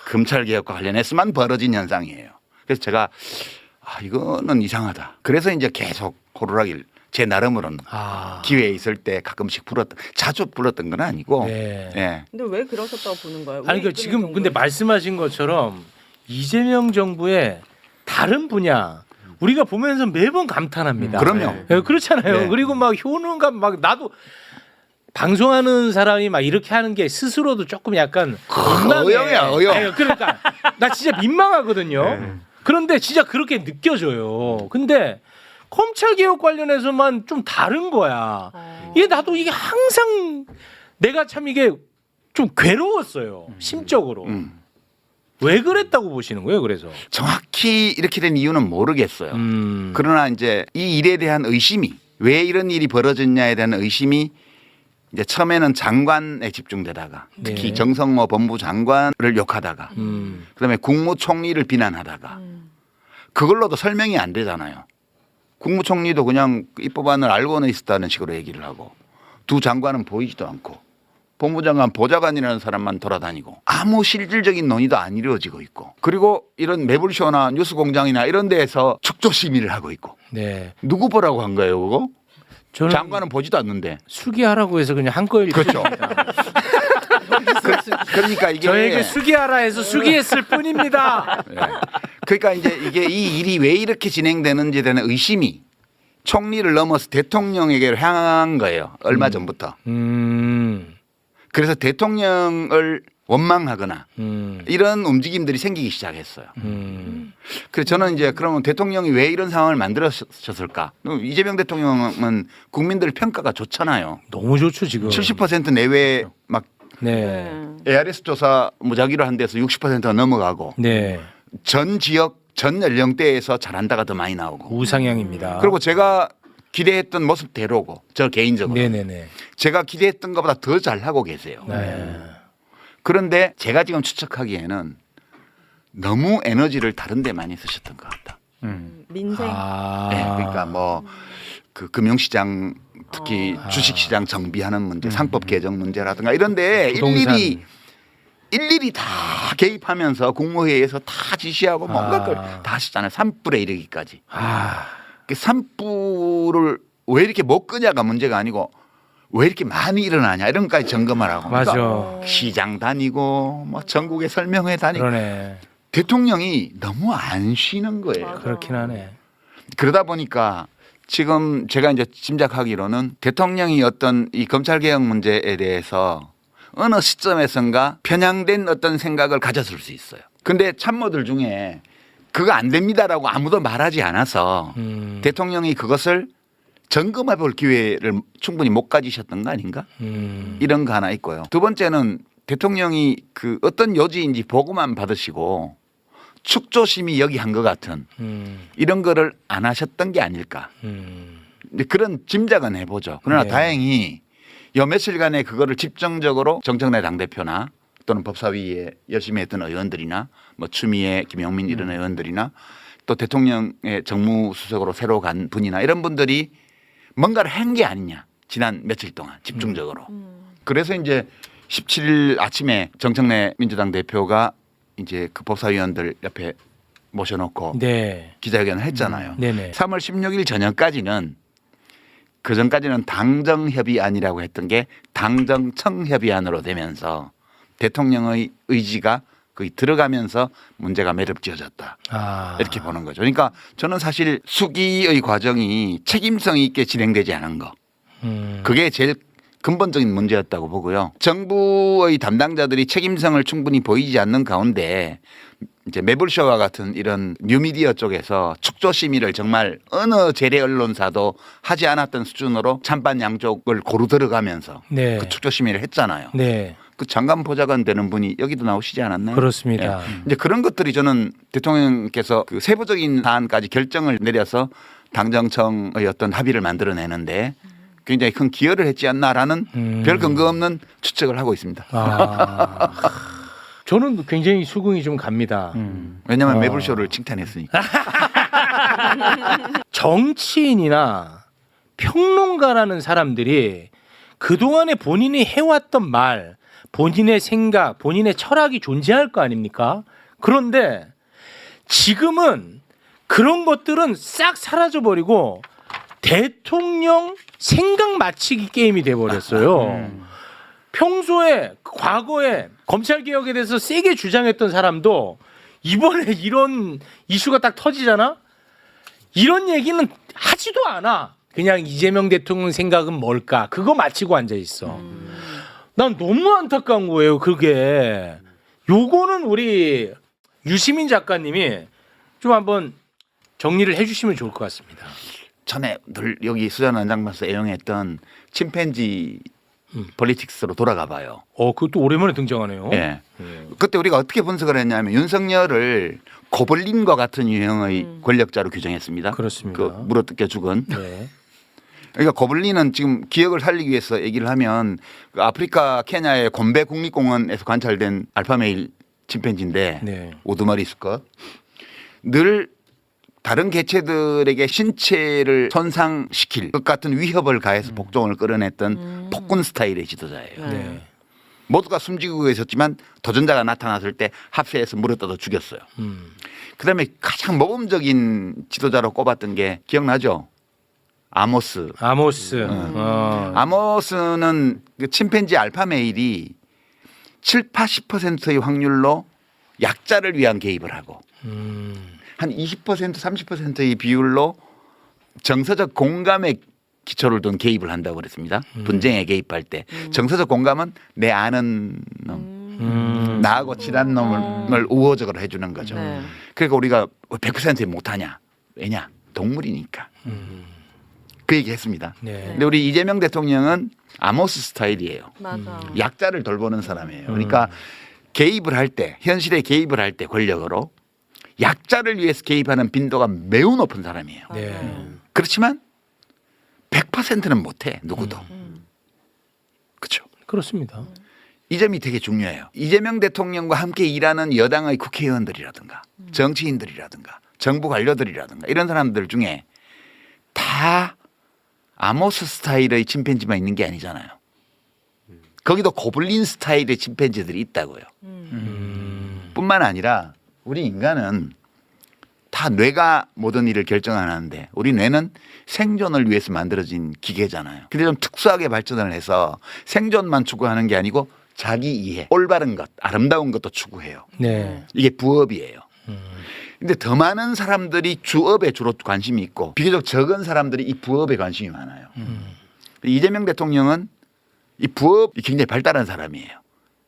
검찰개혁과 관련해서만 벌어진 현상이에요. 그래서 제가 이거는 이상하다. 그래서 이제 계속 호루라기를 제 나름으로는 기회에 있을 때 가끔씩 자주 불렀던 건 아니고. 네. 예. 근데 왜 그러셨다고 보는 거예요? 아니 그 지금 근데 말씀하신 것처럼 이재명 정부의 다른 분야 우리가 보면서 매번 감탄합니다. 그럼요. 네, 그렇잖아요. 네. 그리고 막 효능감 막 나도 방송하는 사람이 막 이렇게 하는 게 스스로도 조금 약간 민망해. 어영이야, 어영. 아니, 그러니까 나 진짜 민망하거든요. 그런데 진짜 그렇게 느껴져요. 근데 검찰 개혁 관련해서만 좀 다른 거야. 이게 나도 이게 항상 내가 참 이게 좀 괴로웠어요. 심적으로. 왜 그랬다고 보시는 거예요? 그래서 정확히 이렇게 된 이유는 모르겠어요. 그러나 이제 이 일에 대한 의심이 왜 이런 일이 벌어졌냐에 대한 의심이 이제 처음에는 장관에 집중되다가 특히 네. 정성모 법무부 장관을 욕하다가 그다음에 국무총리를 비난하다가 그걸로도 설명이 안 되잖아요. 국무총리도 그냥 입법안을 알고는 있었다는 식으로 얘기를 하고 두 장관은 보이지도 않고 법무부 장관 보좌관이라는 사람만 돌아다니고 아무 실질적인 논의도 안 이루어지고 있고 그리고 이런 매불쇼나 뉴스공장이나 이런 데에서 축조 시위를 하고 있고 네. 누구 보라고 한 거예요 그거? 저는 장관은 보지도 않는데. 수기하라고 해서 그냥 한꺼일 그렇죠. 그러니까 이게 저에게 수기하라 해서 수기했을 뿐입니다. 네. 그러니까 이제 이게 이 일이 왜 이렇게 진행되는지에 대한 의심이 총리를 넘어서 대통령에게 향한 거예요. 얼마 전부터. 그래서 대통령을 원망하거나 이런 움직임들이 생기기 시작했어요. 그래서 저는 이제 그러면 대통령이 왜 이런 상황을 만들었을까? 이재명 대통령은 국민들 평가가 좋잖아요. 너무 좋죠 지금. 70% 내외 막 네. ARS 조사 무작위로 한 데서 60%가 넘어가고 네. 전 지역 전 연령대에서 잘한다가 더 많이 나오고. 우상향입니다. 그리고 제가 기대했던 모습대로고 저 개인적으로 네네네. 제가 기대했던 것보다 더 잘하고 계세요. 네. 그런데 제가 지금 추측하기에는 너무 에너지를 다른 데 많이 쓰셨던 것 같다. 민생. 아. 네, 그러니까 뭐 그 금융시장 특히 주식시장 정비하는 문제, 상법 개정 문제라든가 이런데 부동산. 일일이 다 개입하면서 국무회의에서 다 지시하고 뭔가 걸 다 하시잖아요. 산불에 이르기까지. 그 산불을 왜 이렇게 못 끄냐가 문제가 아니고 왜 이렇게 많이 일어나냐 이런 것까지 점검을 하고. 맞아. 그러니까 시장 다니고 뭐 전국에 설명회 다니고. 그러네. 대통령이 너무 안 쉬는 거예요. 그렇긴 하네. 그러다 보니까 지금 제가 이제 짐작하기로는 대통령이 어떤 이 검찰개혁 문제에 대해서 어느 시점에선가 편향된 어떤 생각을 가졌을 수 있어요. 근데 참모들 중에 그거 안 됩니다라고 아무도 말하지 않아서 대통령이 그것을 점검해 볼 기회를 충분히 못 가지셨던 거 아닌가? 이런 거 하나 있고요. 두 번째는 대통령이 그 어떤 요지인지 보고만 받으시고 축조심이 여기 한 것 같은 이런 거를 안 하셨던 게 아닐까. 근데 그런 짐작은 해보죠. 그러나 네. 다행히 요 며칠간에 그거를 집중적으로 정청래 당대표나 또는 법사위에 열심히 했던 의원들이나 뭐 추미애, 김용민 이런 의원들이나 또 대통령의 정무수석으로 새로 간 분이나 이런 분들이 뭔가를 한 게 아니냐. 지난 며칠 동안 집중적으로. 그래서 이제 17일 아침에 정청래 민주당 대표가 이제 그 법사위원들 옆에 모셔놓고 네. 기자회견을 했잖아요. 네네. 3월 16일 저녁까지는 그 전까지는 당정협의안이라고 했던 게 당정청협의안으로 되면서 대통령의 의지가 거의 들어가면서 문제가 매듭지어졌다. 아. 이렇게 보는 거죠. 그러니까 저는 사실 수기의 과정이 책임성 있게 진행되지 않은 거. 그게 제일 근본적인 문제였다고 보고요. 정부의 담당자들이 책임성을 충분히 보이지 않는 가운데 이제 매불쇼와 같은 이런 뉴미디어 쪽에서 축조 심의를 정말 어느 재래 언론사도 하지 않았던 수준으로 찬반 양쪽을 고루 들어가면서 네. 그 축조 심의를 했잖아요. 네. 그 장관 보좌관 되는 분이 여기도 나오시지 않았나요? 그렇습니다. 예. 이제 그런 것들이 저는 대통령께서 그 세부적인 사안까지 결정을 내려서 당정청의 어떤 합의를 만들어내는데 굉장히 큰 기여를 했지 않나라는 별 근거 없는 추측을 하고 있습니다. 아. 저는 굉장히 수긍이 좀 갑니다. 왜냐하면 매불쇼를 칭찬했으니까. 정치인이나 평론가라는 사람들이 그동안에 본인이 해왔던 말, 본인의 생각, 본인의 철학이 존재할 거 아닙니까? 그런데 지금은 그런 것들은 싹 사라져버리고 대통령 생각 맞추기 게임이 돼버렸어요. 평소에 과거에 검찰개혁에 대해서 세게 주장했던 사람도 이번에 이런 이슈가 딱 터지잖아? 이런 얘기는 하지도 않아. 그냥 이재명 대통령 생각은 뭘까? 그거 맞히고 앉아있어. 난 너무 안타까운 거예요. 그게. 요거는 우리 유시민 작가님이 좀 한번 정리를 해주시면 좋을 것 같습니다. 전에 늘 여기 수잔 원장마서 애용했던 침팬지 폴리틱스로 돌아가 봐요. 그것도 오랜만에 등장하네요. 예. 그때 우리가 어떻게 분석을 했냐면 윤석열을 고블린과 같은 유형의 권력자로 규정했습니다. 그렇습니다. 그 물어뜯겨 죽은. 네. 그러니까 고블린은 지금 기억을 살리기 위해서 얘기를 하면 그 아프리카 케냐의 곰베 국립공원에서 관찰된 알파메일 침팬지인데 네. 우두머리 수컷 늘 다른 개체들에게 신체를 손상시킬 것 같은 위협을 가해서 복종을 끌어냈던 폭군 스타일의 지도자예요. 네. 모두가 숨지고 있었지만 도전자가 나타났을 때 합세해서 물어뜯어 죽였어요. 그다음에 가장 모범적인 지도자로 꼽았던 게 기억나죠? 아모스. 아모스는 그 침팬지 알파메일이 7~80%의 확률로 약자를 위한 개입을 하고 한 20% 30%의 비율로 정서적 공감에 기초를 둔 개입을 한다고 그랬습니다. 분쟁에 개입할 때 정서적 공감은 내 아는 놈. 나하고 친한 놈을 우호적으로 해주는 거죠. 네. 그러니까 우리가 100% 못하냐? 왜냐? 동물이니까. 그 얘기했습니다. 네. 근데 우리 이재명 대통령은 아모스 스타일이에요. 맞아. 약자를 돌보는 사람이에요. 그러니까 개입을 할 때, 현실에 개입을 할 때 권력으로 약자를 위해서 개입하는 빈도가 매우 높은 사람이에요. 네. 그렇지만 100%는 못해 누구도. 그렇죠. 그렇습니다. 이 점이 되게 중요해요. 이재명 대통령과 함께 일하는 여당의 국회의원들이라든가 정치인들이라든가 정부 관료들이라든가 이런 사람들 중에 다 아모스 스타일의 침팬지만 있는 게 아니잖아요. 거기도 고블린 스타일의 침팬지들이 있다고요. 뿐만 아니라 우리 인간은 다 뇌가 모든 일을 결정 안 하는데 우리 뇌는 생존을 위해서 만들어진 기계잖아요. 근데 좀 특수하게 발전을 해서 생존만 추구하는 게 아니고 자기 이해, 올바른 것, 아름다운 것도 추구해요. 네. 이게 부업이에요. 근데 더 많은 사람들이 주업에 주로 관심이 있고 비교적 적은 사람들이 이 부업에 관심이 많아요. 이재명 대통령은 이 부업이 굉장히 발달한 사람이에요.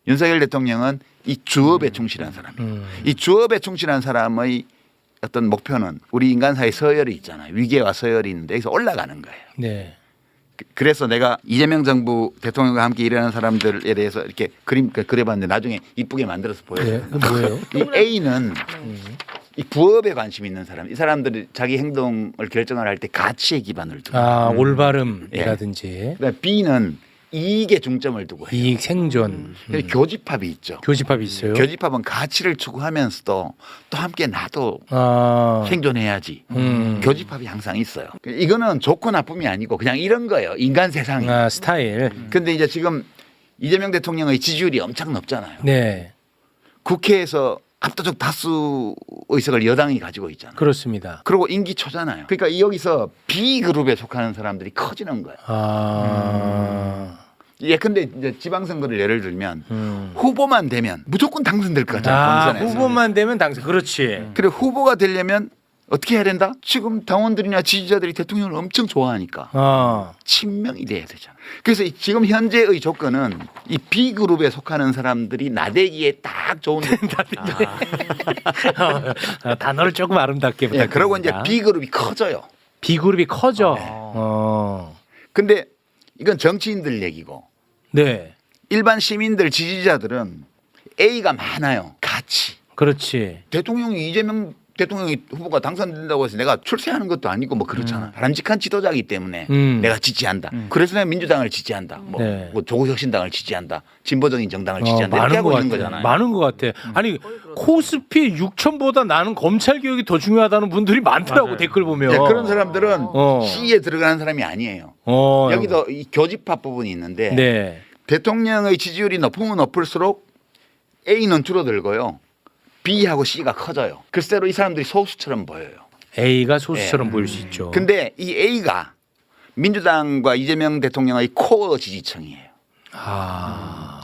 윤석열 대통령은 이 주업에 충실한 사람이에요. 이 주업에 충실한 사람의 어떤 목표는 우리 인간사의 서열이 있잖아요. 위계와 서열이 있는데 여기서 올라가는 거예요. 네. 그래서 내가 이재명 정부 대통령과 함께 일하는 사람들에 대해서 이렇게 그려봤는데 나중에 이쁘게 만들어서 보여요. 네. 그 뭐예요? 이 A는 이 부업에 관심 있는 사람, 이 사람들이 자기 행동을 결정을 할 때 가치에 기반을 두고. 아, 올바름이라든지 그다음에 B는 이익에 중점을 두고 해요. 이익 생존. 교집합이 있죠. 교집합이 있어요. 교집합은 가치를 추구하면서도 또 함께 나도 아. 생존해야지. 교집합이 항상 있어요. 이거는 좋고 나쁨이 아니고 그냥 이런 거예요. 인간 세상이. 아, 스타일. 근데 이제 지금 이재명 대통령의 지지율이 엄청 높잖아요. 네. 국회에서 압도적 다수 의석을 여당이 가지고 있잖아요. 그렇습니다. 그리고 임기 초잖아요. 그러니까 여기서 B그룹에 속하는 사람들이 커지는 거예요. 아. 예컨대 이제 지방선거를 예를 들면 후보만 되면 무조건 당선될 것 같아요. 아, 본선에서. 후보만 되면 당선. 그렇지. 그리고 후보가 되려면 어떻게 해야 된다? 지금 당원들이나 지지자들이 대통령을 엄청 좋아하니까 아. 친명이 돼야 되잖아. 그래서 지금 현재의 조건은 이 B그룹에 속하는 사람들이 나대기에 딱 좋은 단어를 조금 아름답게 예, 부탁드립니다. 그러고 이제 B그룹이 커져요. B그룹이 커져. 네. 근데 이건 정치인들 얘기고 네. 일반 시민들 지지자들은 A가 많아요. 가치. 그렇지. 대통령이 이재명 대통령이 후보가 당선된다고 해서 내가 출세하는 것도 아니고 뭐 그렇잖아. 바람직한 지도자이기 때문에 내가 지지한다. 그래서 내가 민주당을 지지한다. 뭐, 네. 뭐 조국혁신당을 지지한다. 진보적인 정당을 지지한다. 이렇게 하고 있는 거잖아요. 많은 것 같아. 아니 코스피 6천보다 나는 검찰 개혁이 더 중요하다는 분들이 많더라고. 맞아요. 댓글 보면. 네, 그런 사람들은 어. C에 들어가는 사람이 아니에요. 여기도 이 교집합 부분이 있는데 네. 대통령의 지지율이 높으면 높을수록 A는 줄어들고요. B하고 C가 커져요. 글쎄로 이 사람들이 소수처럼 보여요. A가 소수처럼 보일 수 있죠. 근데 이 A가 민주당과 이재명 대통령의 코어 지지층이에요. 아.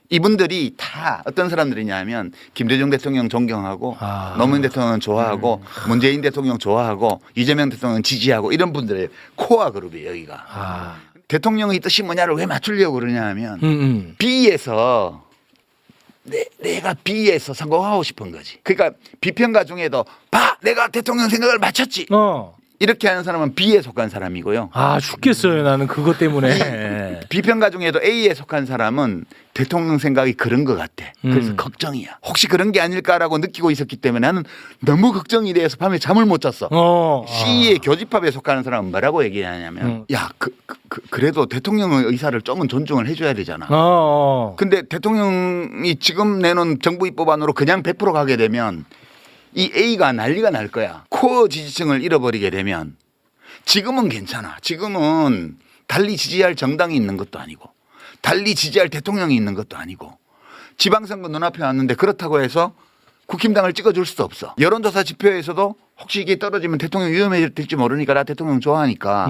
이분들이 다 어떤 사람들이냐면 김대중 대통령 존경하고 아. 노무현 대통령 좋아하고 문재인 대통령 좋아하고 이재명 대통령 지지하고 이런 분들의 코어 그룹이에요. 여기가. 아. 대통령의 뜻이 뭐냐를 왜 맞추려고 그러냐 하면 B에서 내가 B에서 성공하고 싶은 거지. 그러니까 비평가 중에도 봐 내가 대통령 생각을 맞췄지. 이렇게 하는 사람은 B에 속한 사람이고요. 아 죽겠어요 나는 그것 때문에. 비평가 중에도 A에 속한 사람은 대통령 생각이 그런 것 같아. 그래서 걱정이야. 혹시 그런 게 아닐까라고 느끼고 있었기 때문에 나는 너무 걱정이 돼서 밤에 잠을 못 잤어. C의 교집합에 속하는 사람은 뭐라고 얘기하냐면 야 그래도 대통령의 의사를 조금 존중을 해줘야 되잖아. 근데 대통령이 지금 내놓은 정부 입법안으로 그냥 100% 가게 되면 이 A가 난리가 날 거야. 코어 지지층을 잃어버리게 되면 지금은 괜찮아. 지금은 달리 지지할 정당이 있는 것도 아니고 달리 지지할 대통령이 있는 것도 아니고 지방선거 눈앞에 왔는데 그렇다고 해서 국힘당을 찍어줄 수도 없어. 여론조사 지표에서도 혹시 이게 떨어지면 대통령 위험해질지 모르니까 나 대통령 좋아하니까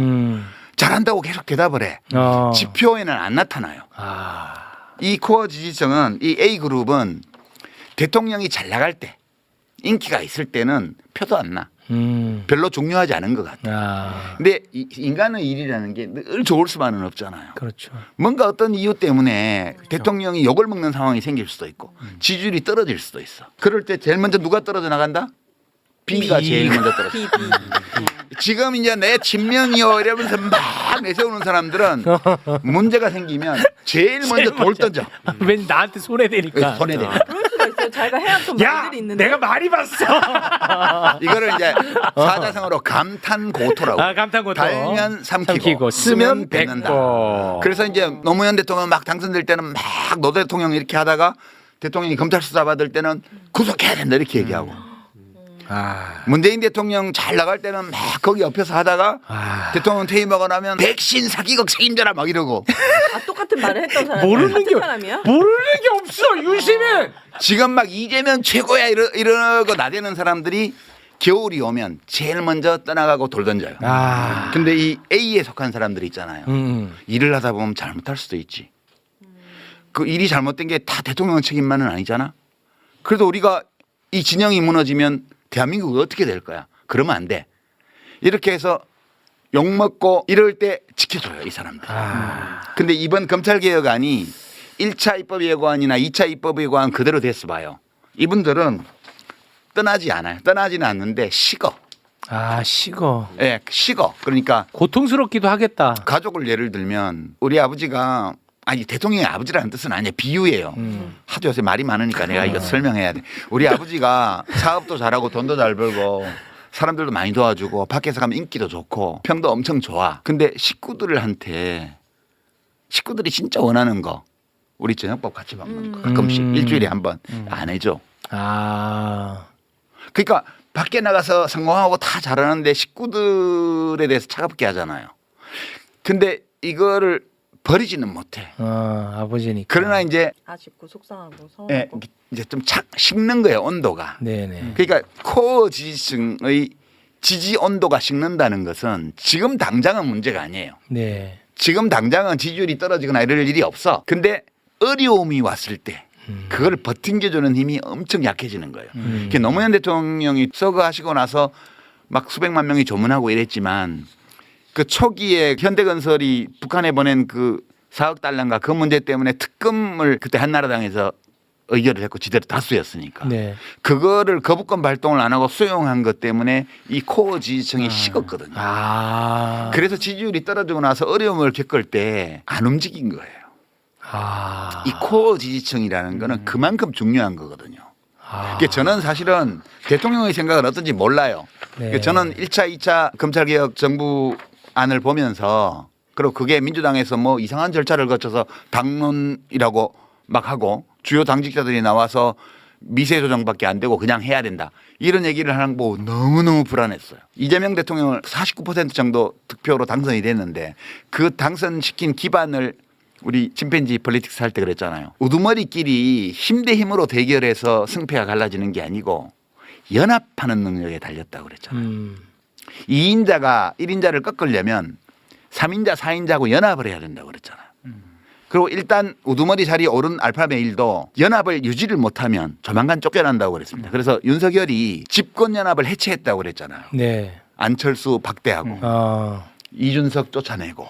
잘한다고 계속 대답을 해. 지표에는 안 나타나요. 이 코어 지지층은 이 A그룹은 대통령이 잘 나갈 때 인기가 있을 때는 표도 안 나. 별로 중요하지 않은 것 같아요. 아, 근데 인간의 일이라는 게 늘 좋을 수만은 없잖아요. 그렇죠. 뭔가 어떤 이유 때문에 대통령이 욕을 먹는 상황이 생길 수도 있고 지지율이 떨어질 수도 있어. 그럴 때 제일 먼저 누가 떨어져 나간다? B가 제일 먼저 떨어져. 지금 이제 내 친명이요 이러면서 막 내세우는 사람들은 문제가 생기면 제일 먼저 돌 던져. 왠지 나한테 손해되니까. 손해대. 그럴 수가 있어요. 자기가 해왔던 야, 말들이 있는데. 내가 많이 봤어. 이거를 이제 사자성어로 감탄고토라고. 아, 감탄고토. 달면 삼키고, 삼키고 쓰면 뱉고. 그래서 이제 노무현 대통령 막 당선될 때는 막 노 대통령 이렇게 하다가 대통령이 검찰 수사 받을 때는 구속해야 된다 이렇게 얘기하고. 아, 문재인 대통령 잘 나갈 때는 막 거기 옆에서 하다가 대통령 퇴임하고 나면 백신 사기극 책임져라 막 이러고. 아, 똑같은 말을 했던 사람이 모르는 게 사람이야? 모르는 게 없어. 유시민. 지금 막 이재명 최고야 이러고 나대는 사람들이 겨울이 오면 제일 먼저 떠나가고 돌 던져요. 아, 근데 이 A에 속한 사람들이 있잖아요. 음. 일을 하다 보면 잘못할 수도 있지. 그 일이 잘못된 게 다 대통령 책임만은 아니잖아. 그래도 우리가 이 진영이 무너지면 대한민국이 어떻게 될 거야? 그러면 안 돼. 이렇게 해서 욕먹고 이럴 때 지켜줘요, 이 사람들. 근데 이번 검찰개혁안이 1차 입법예고안이나 2차 입법예고안 그대로 됐어 봐요. 이분들은 떠나지 않아요. 떠나지는 않는데 식어. 아, 식어. 예, 식어. 그러니까 고통스럽기도 하겠다. 가족을 예를 들면 우리 아버지가 아니 대통령의 아버지라는 뜻은 아니에요. 비유예요. 하도 요새 말이 많으니까 내가 이거 설명해야 돼. 우리 아버지가 사업도 잘하고 돈도 잘 벌고 사람들도 많이 도와주고 밖에서 가면 인기도 좋고 평도 엄청 좋아. 근데 식구들이 진짜 원하는 거 우리 저녁밥 같이 먹는 거 가끔씩 일주일에 한 번 안 해줘. 아, 그러니까 밖에 나가서 성공하고 다 잘하는데 식구들에 대해서 차갑게 하잖아요. 근데 이거를 버리지는 못해. 아버지니까. 그러나 이제 아쉽고 속상하고 예, 서운하고. 이제 좀 식는 거예요, 온도가. 네네. 그러니까 코어 지지층의 지지 온도가 식는다는 것은 지금 당장은 문제가 아니에요. 네. 지금 당장은 지지율이 떨어지거나 이럴 일이 없어. 근데 어려움이 왔을 때 그걸 버팅겨주는 힘이 엄청 약해지는 거예요. 그게 노무현 대통령이 서거하시고 나서 막 수백만 명이 조문하고 이랬지만 그 초기에 현대건설이 북한에 보낸 그 4억 달러인가 그 문제 때문에 특검을 그때 한나라당에서 의결을 했고 지대로 다수였으니까. 네. 그거를 거부권 발동을 안 하고 수용한 것 때문에 이 코어 지지층이 식었거든요. 아. 그래서 지지율이 떨어지고 나서 어려움을 겪을 때 안 움직인 거예요. 아. 이 코어 지지층이라는 거는 그만큼 중요한 거거든요. 그러니까 저는 사실은 대통령의 생각은 어떤지 몰라요. 네. 그러니까 저는 1차, 2차 검찰개혁 정부안을 보면서 그리고 그게 민주당에서 뭐 이상한 절차를 거쳐서 당론이라고 막 하고 주요 당직자들이 나와서 미세 조정밖에 안 되고 그냥 해야 된다. 이런 얘기를 하는 거 보고 너무너무 불안했어요. 이재명 대통령을 49% 정도 득표로 당선이 됐는데 그 당선시킨 기반을 우리 침팬지 폴리틱스 할 때 그랬잖아요. 우두머리끼리 힘 대 힘으로 대결해서 승패가 갈라지는 게 아니고 연합하는 능력에 달렸다고 그랬잖아요. 2인자가 1인자를 꺾으려면 3인자, 4인자하고 연합을 해야 된다고 그랬잖아요. 그리고 일단 우두머리 자리에 오른 알파메일도 연합을 유지를 못하면 조만간 쫓겨난다고 그랬습니다. 그래서 윤석열이 집권연합을 해체했다고 그랬잖아요. 네. 안철수 박대하고 이준석 쫓아내고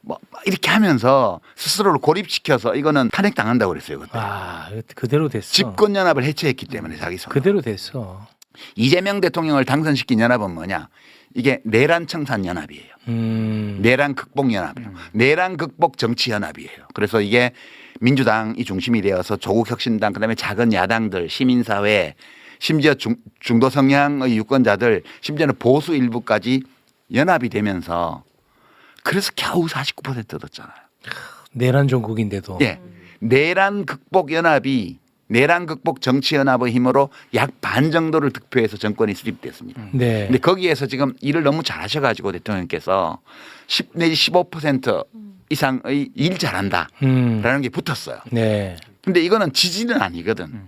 뭐 이렇게 하면서 스스로를 고립시켜서 이거는 탄핵당한다고 그랬어요. 그때. 아, 그대로 됐어. 집권연합을 해체했기 때문에 자기 손으로. 그대로 됐어. 이재명 대통령을 당선시킨 연합은 뭐냐. 이게 내란 청산 연합이에요. 내란 극복 연합이에요. 내란 극복 정치 연합이에요. 그래서 이게 민주당이 중심이 되어서 조국 혁신당 그다음에 작은 야당들 시민사회 심지어 중도 성향의 유권자들 심지어는 보수 일부까지 연합이 되면서 그래서 겨우 49% 얻었잖아요. 내란 전국인데도. 예. 내란 극복 연합이 내란 극복 정치 연합의 힘으로 약 반 정도를 득표해서 정권이 수립됐습니다. 네. 근데 거기에서 지금 일을 너무 잘하셔가지고 대통령께서 10 내지 15% 이상의 일 잘한다라는 게 붙었어요. 네. 근데 이거는 지지는 아니거든.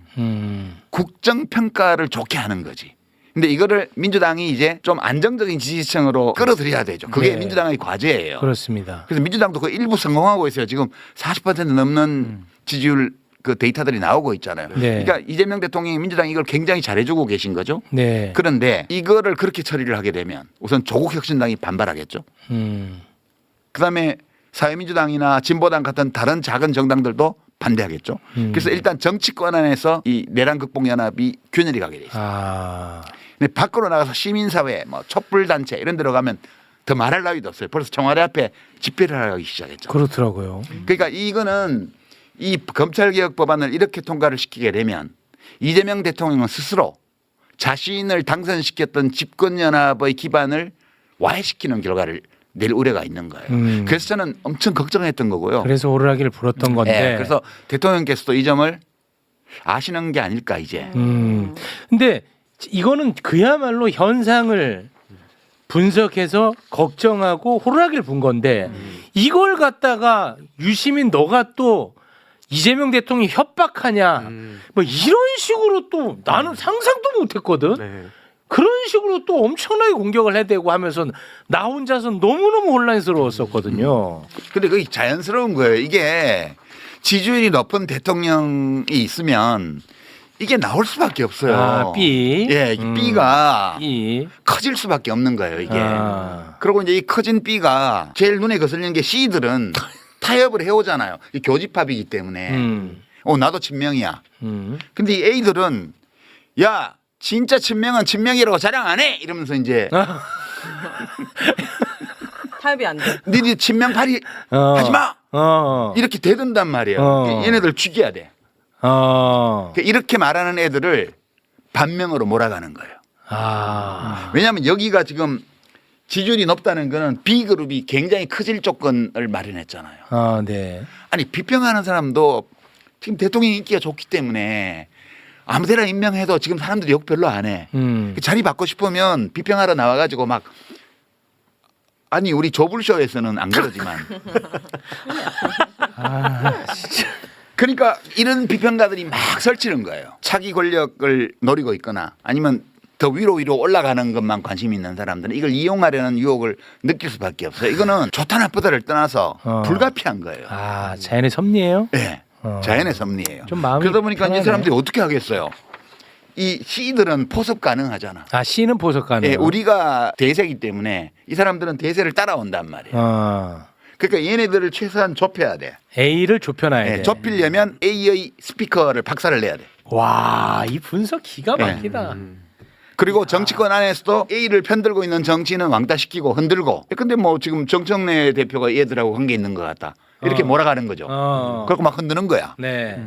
국정 평가를 좋게 하는 거지. 근데 이거를 민주당이 이제 좀 안정적인 지지층으로 끌어들여야 되죠. 그게 네. 민주당의 과제예요. 그렇습니다. 그래서 민주당도 그 일부 성공하고 있어요. 지금 40% 넘는 지지율 그 데이터들이 나오고 있잖아요. 네. 그러니까 이재명 대통령이 민주당이 이걸 굉장히 잘해주고 계신 거죠. 네. 그런데 이거를 그렇게 처리를 하게 되면 우선 조국혁신당이 반발하겠죠. 그다음에 사회민주당이나 진보당 같은 다른 작은 정당들도 반대하겠죠. 그래서 일단 정치권 안에서 이 내란 극복 연합이 균열이 가게 돼 있어요. 아. 근데 밖으로 나가서 시민사회, 뭐 촛불단체 이런 데로 가면 더 말할 나위도 없어요. 벌써 청와대 앞에 집회를 하기 시작했죠. 그렇더라고요. 그러니까 이거는 이 검찰개혁 법안을 이렇게 통과를 시키게 되면 이재명 대통령은 스스로 자신을 당선시켰던 집권연합의 기반을 와해시키는 결과를 낼 우려가 있는 거예요. 그래서 저는 엄청 걱정했던 거고요. 그래서 오르락기를 불었던 건데. 네, 그래서 대통령께서도 이 점을 아시는 게 아닐까 이제. 근데 이거는 그야말로 현상을 분석해서 걱정하고 호루라기를 분 건데 이걸 갖다가 유시민 너가 또 이재명 대통령이 협박하냐 뭐 이런 식으로 또 나는 상상도 못했거든. 네. 그런 식으로 또 엄청나게 공격을 해대고 하면서 나 혼자서 너무너무 혼란스러웠었거든요. 근데 그게 자연스러운 거예요. 이게 지지율이 높은 대통령이 있으면 이게 나올 수밖에 없어요. 아, B. 예, 이 B가 이. 커질 수밖에 없는 거예요, 이게. 아. 그리고 이제 이 커진 B가 제일 눈에 거슬리는 게 C들은 타협을 해오잖아요. 이 교집합이기 때문에. 나도 친명이야. 근데 이 A들은 야, 진짜 친명은 친명이라고 자랑 안 해! 이러면서 이제 타협이 안 돼. 니네 친명 발휘 하지 마! 이렇게 대든단 말이에요. 얘네들 죽여야 돼. 이렇게 말하는 애들을 반명으로 몰아가는 거예요. 왜냐하면 여기가 지금 지지율이 높다는 거는 B그룹이 굉장히 커질 조건을 마련했잖아요. 네. 아니 비평하는 사람도 지금 대통령 인기가 좋기 때문에 아무 데나 임명해도 지금 사람들이 욕 별로 안 해. 자리 받고 싶으면 비평하러 나와가지고 막 아니 우리 조불쇼에서는 안 그러지만 그러니까 이런 비평가들이 막 설치는 거예요. 차기 권력을 노리고 있거나 아니면 더 위로 올라가는 것만 관심 있는 사람들은 이걸 이용하려는 유혹을 느낄 수밖에 없어요. 이거는 좋다 나쁘다를 떠나서 불가피한 거예요. 아, 자연의 섭리예요? 네. 자연의 섭리예요. 좀 마음이 그러다 보니까 편하네. 이 사람들이 어떻게 하겠어요? 이 C들은 포섭 가능하잖아. 아, C는 포석 가능. 예, 우리가 대세이기 때문에 이 사람들은 대세를 따라온단 말이에요. 그러니까 얘네들을 최소한 좁혀야 돼. A를 좁혀놔야 돼. 좁히려면 A의 스피커를 박살을 내야 돼. 와, 이 분석 기가 막히다. 그리고 정치권 안에서도 A를 편들고 있는 정치는 왕따시키고 흔들고. 근데 뭐 지금 정청래 대표가 얘들하고 관계 있는 것 같다. 이렇게 몰아가는 거죠. 그리고 막 흔드는 거야. 네.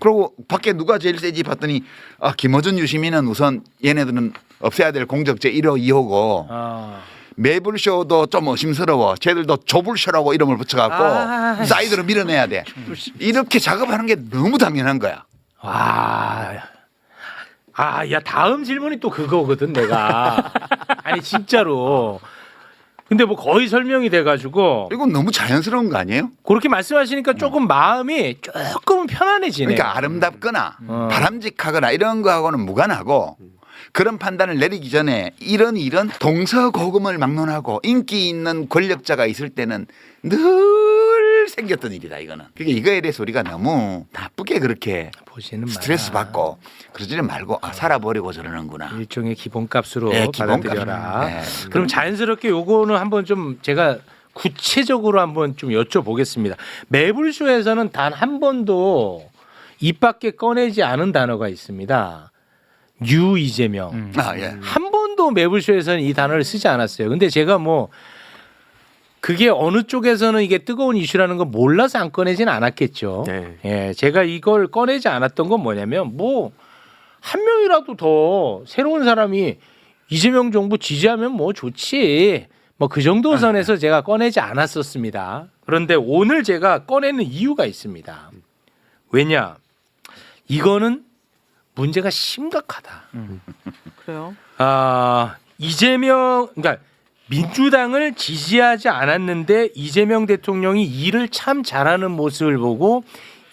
그리고 밖에 누가 제일 세지 봤더니 아, 김어준 유시민은 우선 얘네들은 없애야 될 공적제 1호 2호고 매불쇼도 좀 의심스러워. 쟤들도 조불쇼라고 이름을 붙여갖고 사이드로 밀어내야 돼. 이렇게 작업하는 게 너무 당연한 거야. 야, 다음 질문이 또 그거거든, 내가. 아니, 진짜로. 근데 뭐 거의 설명이 돼가지고. 이건 너무 자연스러운 거 아니에요? 그렇게 말씀하시니까 조금 마음이 조금 편안해지네. 그러니까 아름답거나 바람직하거나 이런 거하고는 무관하고 그런 판단을 내리기 전에 이런 일은 동서고금을 막론하고 인기 있는 권력자가 있을 때는 늘 생겼던 일이다 이거는. 그러니까 이거에 대해서 우리가 너무 나쁘게 그렇게 보시는 스트레스 받고 그러지는 말고 살아버리고 저러는구나. 일종의 기본값으로 네, 기본값. 받아들여라. 네. 그럼 자연스럽게 요거는 한번 좀 제가 구체적으로 한번 좀 여쭤보겠습니다. 매불쇼에서는 단 한 번도 입 밖에 꺼내지 않은 단어가 있습니다. 뉴 이재명. 예. 한 번도 매불쇼에서는 이 단어를 쓰지 않았어요. 근데 제가 뭐 그게 어느 쪽에서는 이게 뜨거운 이슈라는 걸 몰라서 안 꺼내지는 않았겠죠. 네. 예, 제가 이걸 꺼내지 않았던 건 뭐냐면 뭐 한 명이라도 더 새로운 사람이 이재명 정부 지지하면 뭐 좋지. 뭐 그 정도 선에서 제가 꺼내지 않았었습니다. 그런데 오늘 제가 꺼내는 이유가 있습니다. 왜냐? 이거는 문제가 심각하다. 그래요? 이재명, 그러니까 민주당을 지지하지 않았는데 이재명 대통령이 일을 참 잘하는 모습을 보고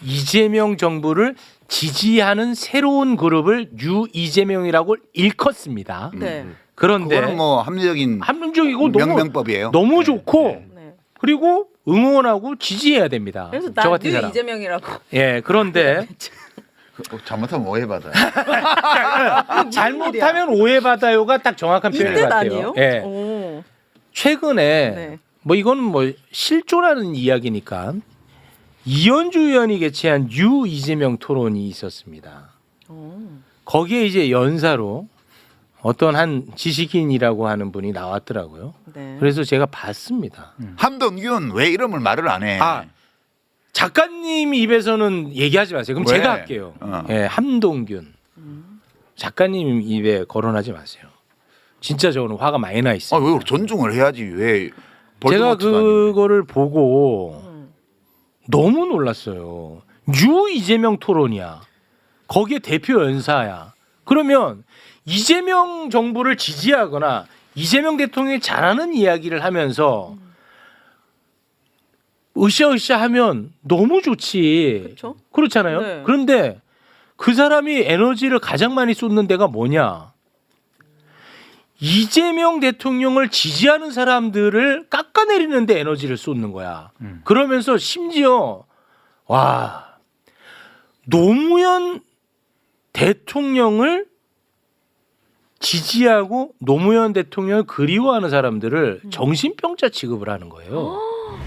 이재명 정부를 지지하는 새로운 그룹을 뉴 이재명이라고 일컫습니다. 네. 그런데 그거는 뭐 합리적인 합리적이고 명명법이에요. 너무 좋고 네. 그리고 응원하고 지지해야 됩니다. 그래서 저 나 같은 뉴 사람. 이재명이라고. 예, 그런데 잘못하면 오해받아요. 잘못하면 오해받아요가 딱 정확한 이 표현인 뜻 것 같아요. 아니에요? 예. 오. 최근에 네. 뭐 이건 뭐 실조라는 이야기니까 이현주 의원이 개최한 유 이재명 토론이 있었습니다. 거기에 이제 연사로 어떤 한 지식인이라고 하는 분이 나왔더라고요. 네. 그래서 제가 봤습니다. 함동균 왜 이름을 말을 안 해? 아, 작가님 입에서는 얘기하지 마세요. 그럼 왜? 제가 할게요. 어. 예, 함동균. 작가님 입에 거론하지 마세요. 진짜 저는 화가 많이 나 있어요. 왜 존중을 해야지 왜? 제가 볼드모트도 아닌데. 그거를 보고 너무 놀랐어요. 유 이재명 토론이야. 거기에 대표 연사야. 그러면 이재명 정부를 지지하거나 이재명 대통령이 잘하는 이야기를 하면서 으쌰으쌰 하면 너무 좋지. 그렇죠. 그렇잖아요. 네. 그런데 그 사람이 에너지를 가장 많이 쏟는 데가 뭐냐? 이재명 대통령을 지지하는 사람들을 깎아내리는 데 에너지를 쏟는 거야. 그러면서 심지어 와, 노무현 대통령을 지지하고 노무현 대통령을 그리워하는 사람들을 정신병자 취급을 하는 거예요.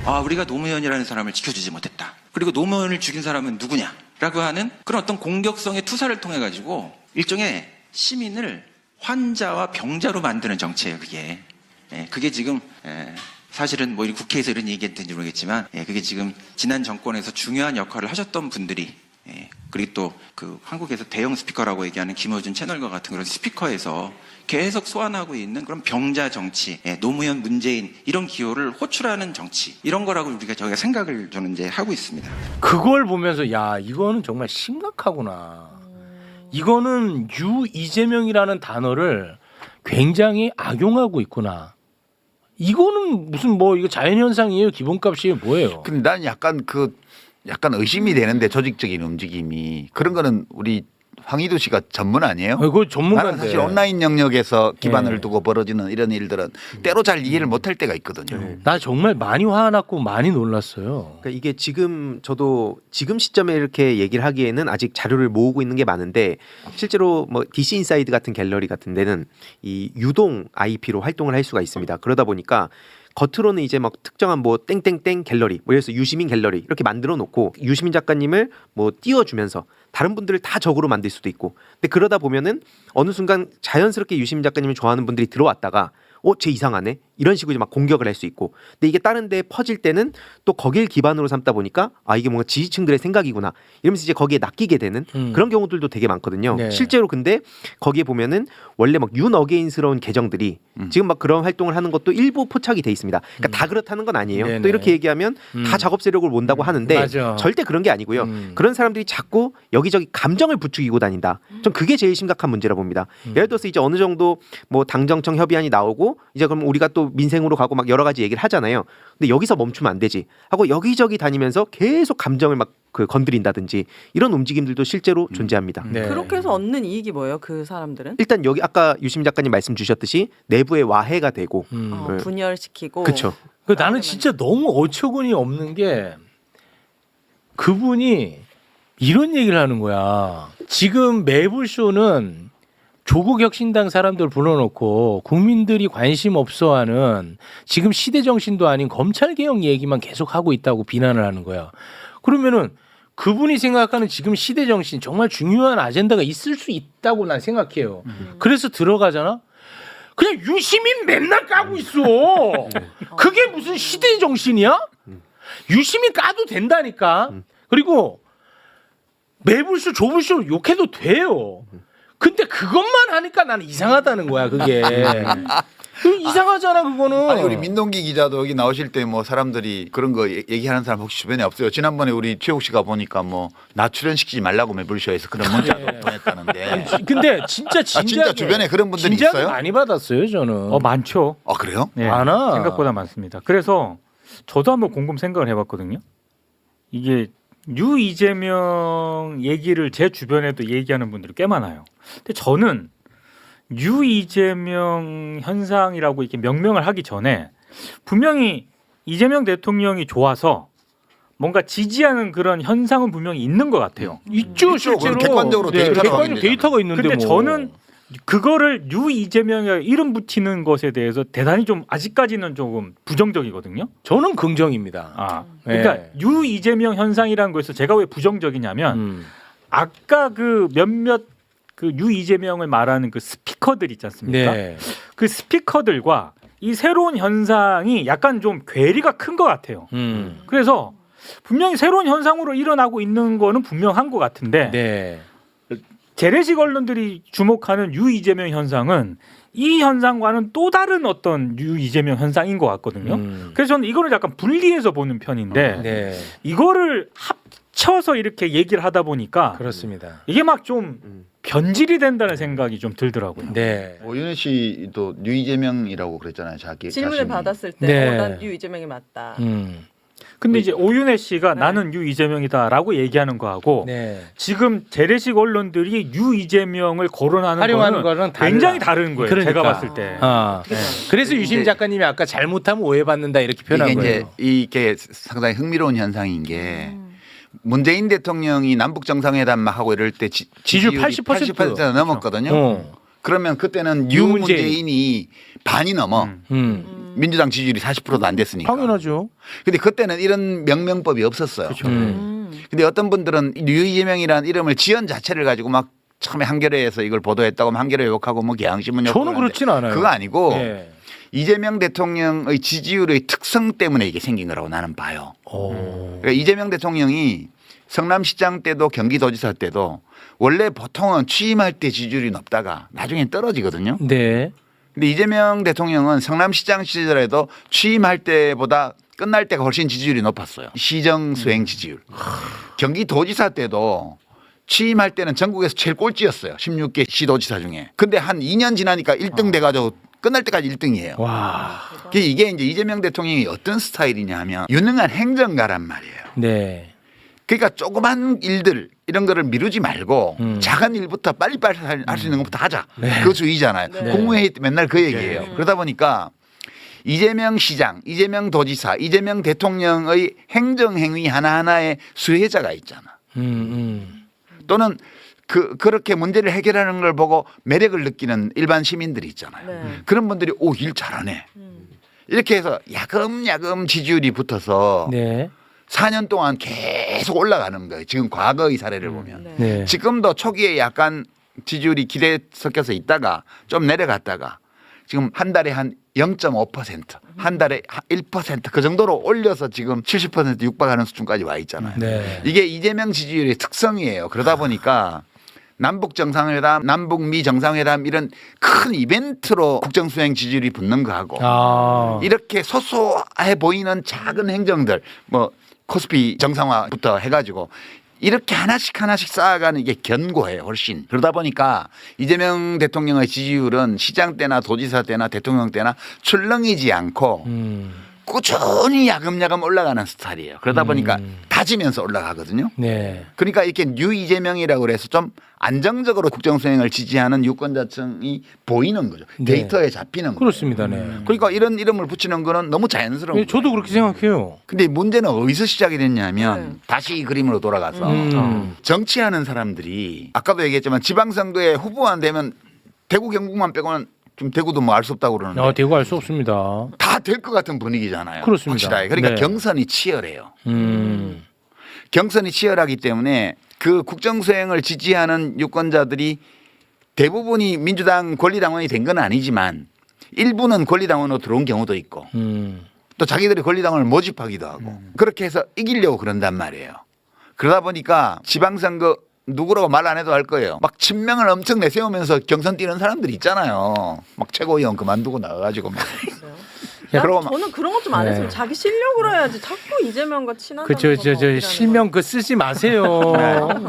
아, 우리가 노무현이라는 사람을 지켜주지 못했다. 그리고 노무현을 죽인 사람은 누구냐? 라고 하는 그런 어떤 공격성의 투사를 통해 가지고 일종의 시민을 환자와 병자로 만드는 정치예요, 그게. 예, 그게 지금 사실은 뭐 국회에서 이런 얘기했는지 모르겠지만 그게 지금 지난 정권에서 중요한 역할을 하셨던 분들이 그리고 또 그 한국에서 대형 스피커라고 얘기하는 김어준 채널과 같은 그런 스피커에서 계속 소환하고 있는 그런 병자 정치, 노무현, 문재인 이런 기호를 호출하는 정치 이런 거라고 저희가 생각을 저는 이제 하고 있습니다. 그걸 보면서 야, 이거는 정말 심각하구나. 이거는 유 이재명이라는 단어를 굉장히 악용하고 있구나. 이거는 무슨 뭐 이거 자연현상이에요? 기본값이에요? 뭐예요? 근데 난 약간 의심이 되는데 조직적인 움직임이 그런 거는 우리 황희도 씨가 전문 아니에요? 그거 나는 전문가인데. 사실 온라인 영역에서 기반을 예. 두고 벌어지는 이런 일들은 때로 잘 이해를 못할 때가 있거든요. 나 정말 많이 화났고 많이 놀랐어요. 그러니까 이게 지금 저도 지금 시점에 이렇게 얘기를 하기에는 아직 자료를 모으고 있는 게 많은데 실제로 뭐 DC 인사이드 같은 갤러리 같은 데는 이 유동 IP로 활동을 할 수가 있습니다. 그러다 보니까 겉으로는 이제 막 특정한 뭐 땡땡땡 갤러리, 뭐 그래서 유시민 갤러리 이렇게 만들어 놓고 유시민 작가님을 뭐 띄워주면서 다른 분들을 다 적으로 만들 수도 있고. 근데 그러다 보면은 어느 순간 자연스럽게 유시민 작가님을 좋아하는 분들이 들어왔다가 쟤 이상하네 이런 식으로 이제 막 공격을 할 수 있고. 근데 이게 다른 데 퍼질 때는 또 거길 기반으로 삼다 보니까 이게 뭔가 지지층들의 생각이구나 이러면서 이제 거기에 낚이게 되는 그런 경우들도 되게 많거든요. 네. 실제로 근데 거기에 보면은 원래 막 윤어게인스러운 계정들이 지금 막 그런 활동을 하는 것도 일부 포착이 돼 있습니다. 그러니까 다 그렇다는 건 아니에요. 네네. 또 이렇게 얘기하면 다 작업 세력을 몬다고 하는데 맞아. 절대 그런 게 아니고요. 그런 사람들이 자꾸 여기저기 감정을 부추기고 다닌다. 전 그게 제일 심각한 문제라 봅니다. 예를 들어서 이제 어느 정도 뭐 당정청 협의안이 나오고 이제 그럼 우리가 또 민생으로 가고 막 여러 가지 얘기를 하잖아요. 근데 여기서 멈추면 안 되지 하고 여기저기 다니면서 계속 감정을 막 건드린다든지 이런 움직임들도 실제로 존재합니다. 네. 그렇게 해서 얻는 이익이 뭐예요? 그 사람들은? 일단 여기 아까 유시민 작가님 말씀 주셨듯이 내부의 와해가 되고 분열시키고. 그렇죠. 나는 진짜 너무 어처구니 없는 게 그분이 이런 얘기를 하는 거야. 지금 매불쇼는 조국 혁신당 사람들 불러놓고 국민들이 관심 없어하는 지금 시대 정신도 아닌 검찰 개혁 얘기만 계속 하고 있다고 비난을 하는 거야. 그러면은 그분이 생각하는 지금 시대 정신 정말 중요한 아젠다가 있을 수 있다고 난 생각해요. 그래서 들어가잖아. 그냥 유시민 맨날 까고 있어. 그게 무슨 시대 정신이야? 유시민 까도 된다니까. 그리고 매불쇼 조불쇼 욕해도 돼요. 근데 그것만 하니까 나는 이상하다는 거야, 그게. 이상하잖아, 그거는. 아니 우리 민동기 기자도 여기 나오실 때 뭐 사람들이 그런 거 얘기하는 사람 혹시 주변에 없어요? 지난번에 우리 최욱 씨가 보니까 뭐 나 출연시키지 말라고 매불쇼에서 그런 문자도 보냈다는데. 근데 진짜 진지하게 진짜 주변에 그런 분들이 진지하게 있어요? 많이 받았어요, 저는. 많죠. 그래요? 네, 많아. 생각보다 많습니다. 그래서 저도 한번 곰곰 생각을 해봤거든요. 이게 유 이재명 얘기를 제 주변에도 얘기하는 분들이 꽤 많아요. 근데 저는 유 이재명 현상이라고 이렇게 명명을 하기 전에 분명히 이재명 대통령이 좋아서 뭔가 지지하는 그런 현상은 분명히 있는 것 같아요. 있죠, 실제로. 객관적으로 데이터가 객관적 확인되잖아요. 데이터가 있는데 근데 뭐. 저는 그거를 유 이재명에 이름 붙이는 것에 대해서 대단히 좀 아직까지는 조금 부정적이거든요. 저는 긍정입니다. 아, 그러니까 네. 유 이재명 현상이라는 거에서 제가 왜 부정적이냐면 아까 그 몇몇 그 유 이재명을 말하는 그 스피커들 있지 않습니까? 네. 그 스피커들과 이 새로운 현상이 약간 좀 괴리가 큰 것 같아요. 그래서 분명히 새로운 현상으로 일어나고 있는 거는 분명한 것 같은데 네. 재래식 언론들이 주목하는 유 이재명 현상은 이 현상과는 또 다른 어떤 유 이재명 현상인 것 같거든요. 그래서 저는 이거를 약간 분리해서 보는 편인데 네. 이거를 합쳐서 이렇게 얘기를 하다 보니까 그렇습니다. 이게 막 좀 변질이 된다는 생각이 좀 들더라고요. 네. 오윤혜 씨도 뉴 이재명이라고 그랬잖아요. 자기 질문을 자신이. 받았을 때 네. 난 유 이재명이 맞다. 근데 이제 오윤혜 씨가 네. 나는 유 이재명이다라고 얘기하는 거하고 네. 지금 재래식 언론들이 유 이재명을 거론하는 활용하는 거는 거는 달라. 굉장히 다른 거예요. 그러니까. 제가 봤을 때. 아. 어떻게 다른 그래서 유심 이제- 작가님이 아까 잘못하면 오해받는다 이렇게 표현한 이게 거예요. 이제 이게 상당히 흥미로운 현상인 게 문재인 대통령이 남북 정상회담 막 하고 이럴 때 지지율 지지율이 80%. 넘었거든요. 어. 그러면 그때는 뉴 뉴 문재인. 문재인이 반이 넘어. 민주당 지지율이 40%도 안 됐으니까. 당연하죠. 근데 그때는 이런 명명법이 없었어요. 근데 어떤 분들은 뉴 이재명이라는 이름을 지연 자체를 가지고 막 처음에 한겨레에서 이걸 보도했다고 하면 한겨레 욕하고 뭐 경향신문 욕하고 저는 그러는데 그렇진 않아요. 그거 아니고 예. 이재명 대통령의 지지율의 특성 때문에 이게 생긴 거라고 나는 봐요. 그러니까 이재명 대통령이 성남시장 때도 경기도지사 때도 원래 보통은 취임할 때 지지율이 높다가 나중에 떨어지거든요. 네. 근데 이재명 대통령은 성남시장 시절에도 취임할 때보다 끝날 때가 훨씬 지지율이 높았어요. 시정 수행 지지율. 경기도지사 때도 취임할 때는 전국에서 제일 꼴찌였어요. 16개 시도지사 중에. 근데 한 2년 지나니까 1등 돼가지고 끝날 때까지 1등이에요. 와. 이게 이제 이재명 대통령이 어떤 스타일이냐 하면 유능한 행정가란 말이에요. 네. 그러니까 조그만 일들 이런 거를 미루지 말고 작은 일부터 빨리빨리 할 수 있는 것부터 하자. 그 주의잖아요. 네. 국무회의 때 맨날 그 얘기예요. 그러다 보니까 이재명 시장, 이재명 도지사, 이재명 대통령의 행정행위 하나하나에 수혜자가 있잖아. 또는 그렇게 문제를 해결하는 걸 보고 매력을 느끼는 일반 시민들이 있잖아요. 네. 그런 분들이 오, 일 잘하네. 이렇게 해서 야금야금 지지율이 붙어서 네. 4년 동안 계속 올라가는 거예요. 지금 과거의 사례를 보면. 네. 네. 지금도 초기에 약간 지지율이 기대 섞여서 있다가 좀 내려갔다가 지금 한 달에 한 0.5%, 한 달에 1% 그 정도로 올려서 지금 70% 육박하는 수준까지 와 있잖아요. 네. 이게 이재명 지지율의 특성이에요. 그러다 보니까 남북 정상회담, 남북미 정상회담 이런 큰 이벤트로 국정수행 지지율이 붙는 거하고 아. 이렇게 소소해 보이는 작은 행정들 뭐 코스피 정상화부터 해가지고 이렇게 하나씩 쌓아가는 이게 견고해요 훨씬. 그러다 보니까 이재명 대통령의 지지율은 시장 때나 도지사 때나 대통령 때나 출렁이지 않고 꾸준히 야금야금 올라가는 스타일이에요. 그러다 보니까 다지면서 올라가거든요. 네. 그러니까 이렇게 뉴 이재명이라고 그래서 좀 안정적으로 국정수행을 지지하는 유권자층이 보이는 거죠. 네. 데이터에 잡히는 거예요. 그렇습니다. 네. 그러니까 이런 이름을 붙이는 거는 너무 자연스러운 네, 거예요. 저도 그렇게 생각해요. 근데 문제는 어디서 시작이 됐냐면 다시 이 그림으로 돌아가서 정치하는 사람들이 아까도 얘기했지만 지방선거에 후보만 되면 대구 경북만 빼고는 좀 대구도 뭐 알 수 없다고 그러는데 대구 알 수 없습니다. 다 될 것 같은 분위기잖아요. 그렇습니다. 확실하게. 그러니까 네. 경선이 치열해요. 경선이 치열하기 때문에 그 국정수행을 지지하는 유권자들이 대부분이 민주당 권리당원이 된 건 아니지만 일부는 권리당원으로 들어온 경우도 있고 또 자기들이 권리당원을 모집하기도 하고 그렇게 해서 이기려고 그런단 말이에요. 그러다 보니까 지방선거 누구라고 말 안 해도 알 거예요. 막 친명을 엄청 내세우면서 경선 뛰는 사람들이 있잖아요. 막 최고위원 그만두고 나가가지고 막. 그러고 막 저는 그런 것 좀 안 네. 했으면 자기 실력으로 해야지 자꾸 이재명과 친하다고 그저 실명 그 쓰지 마세요.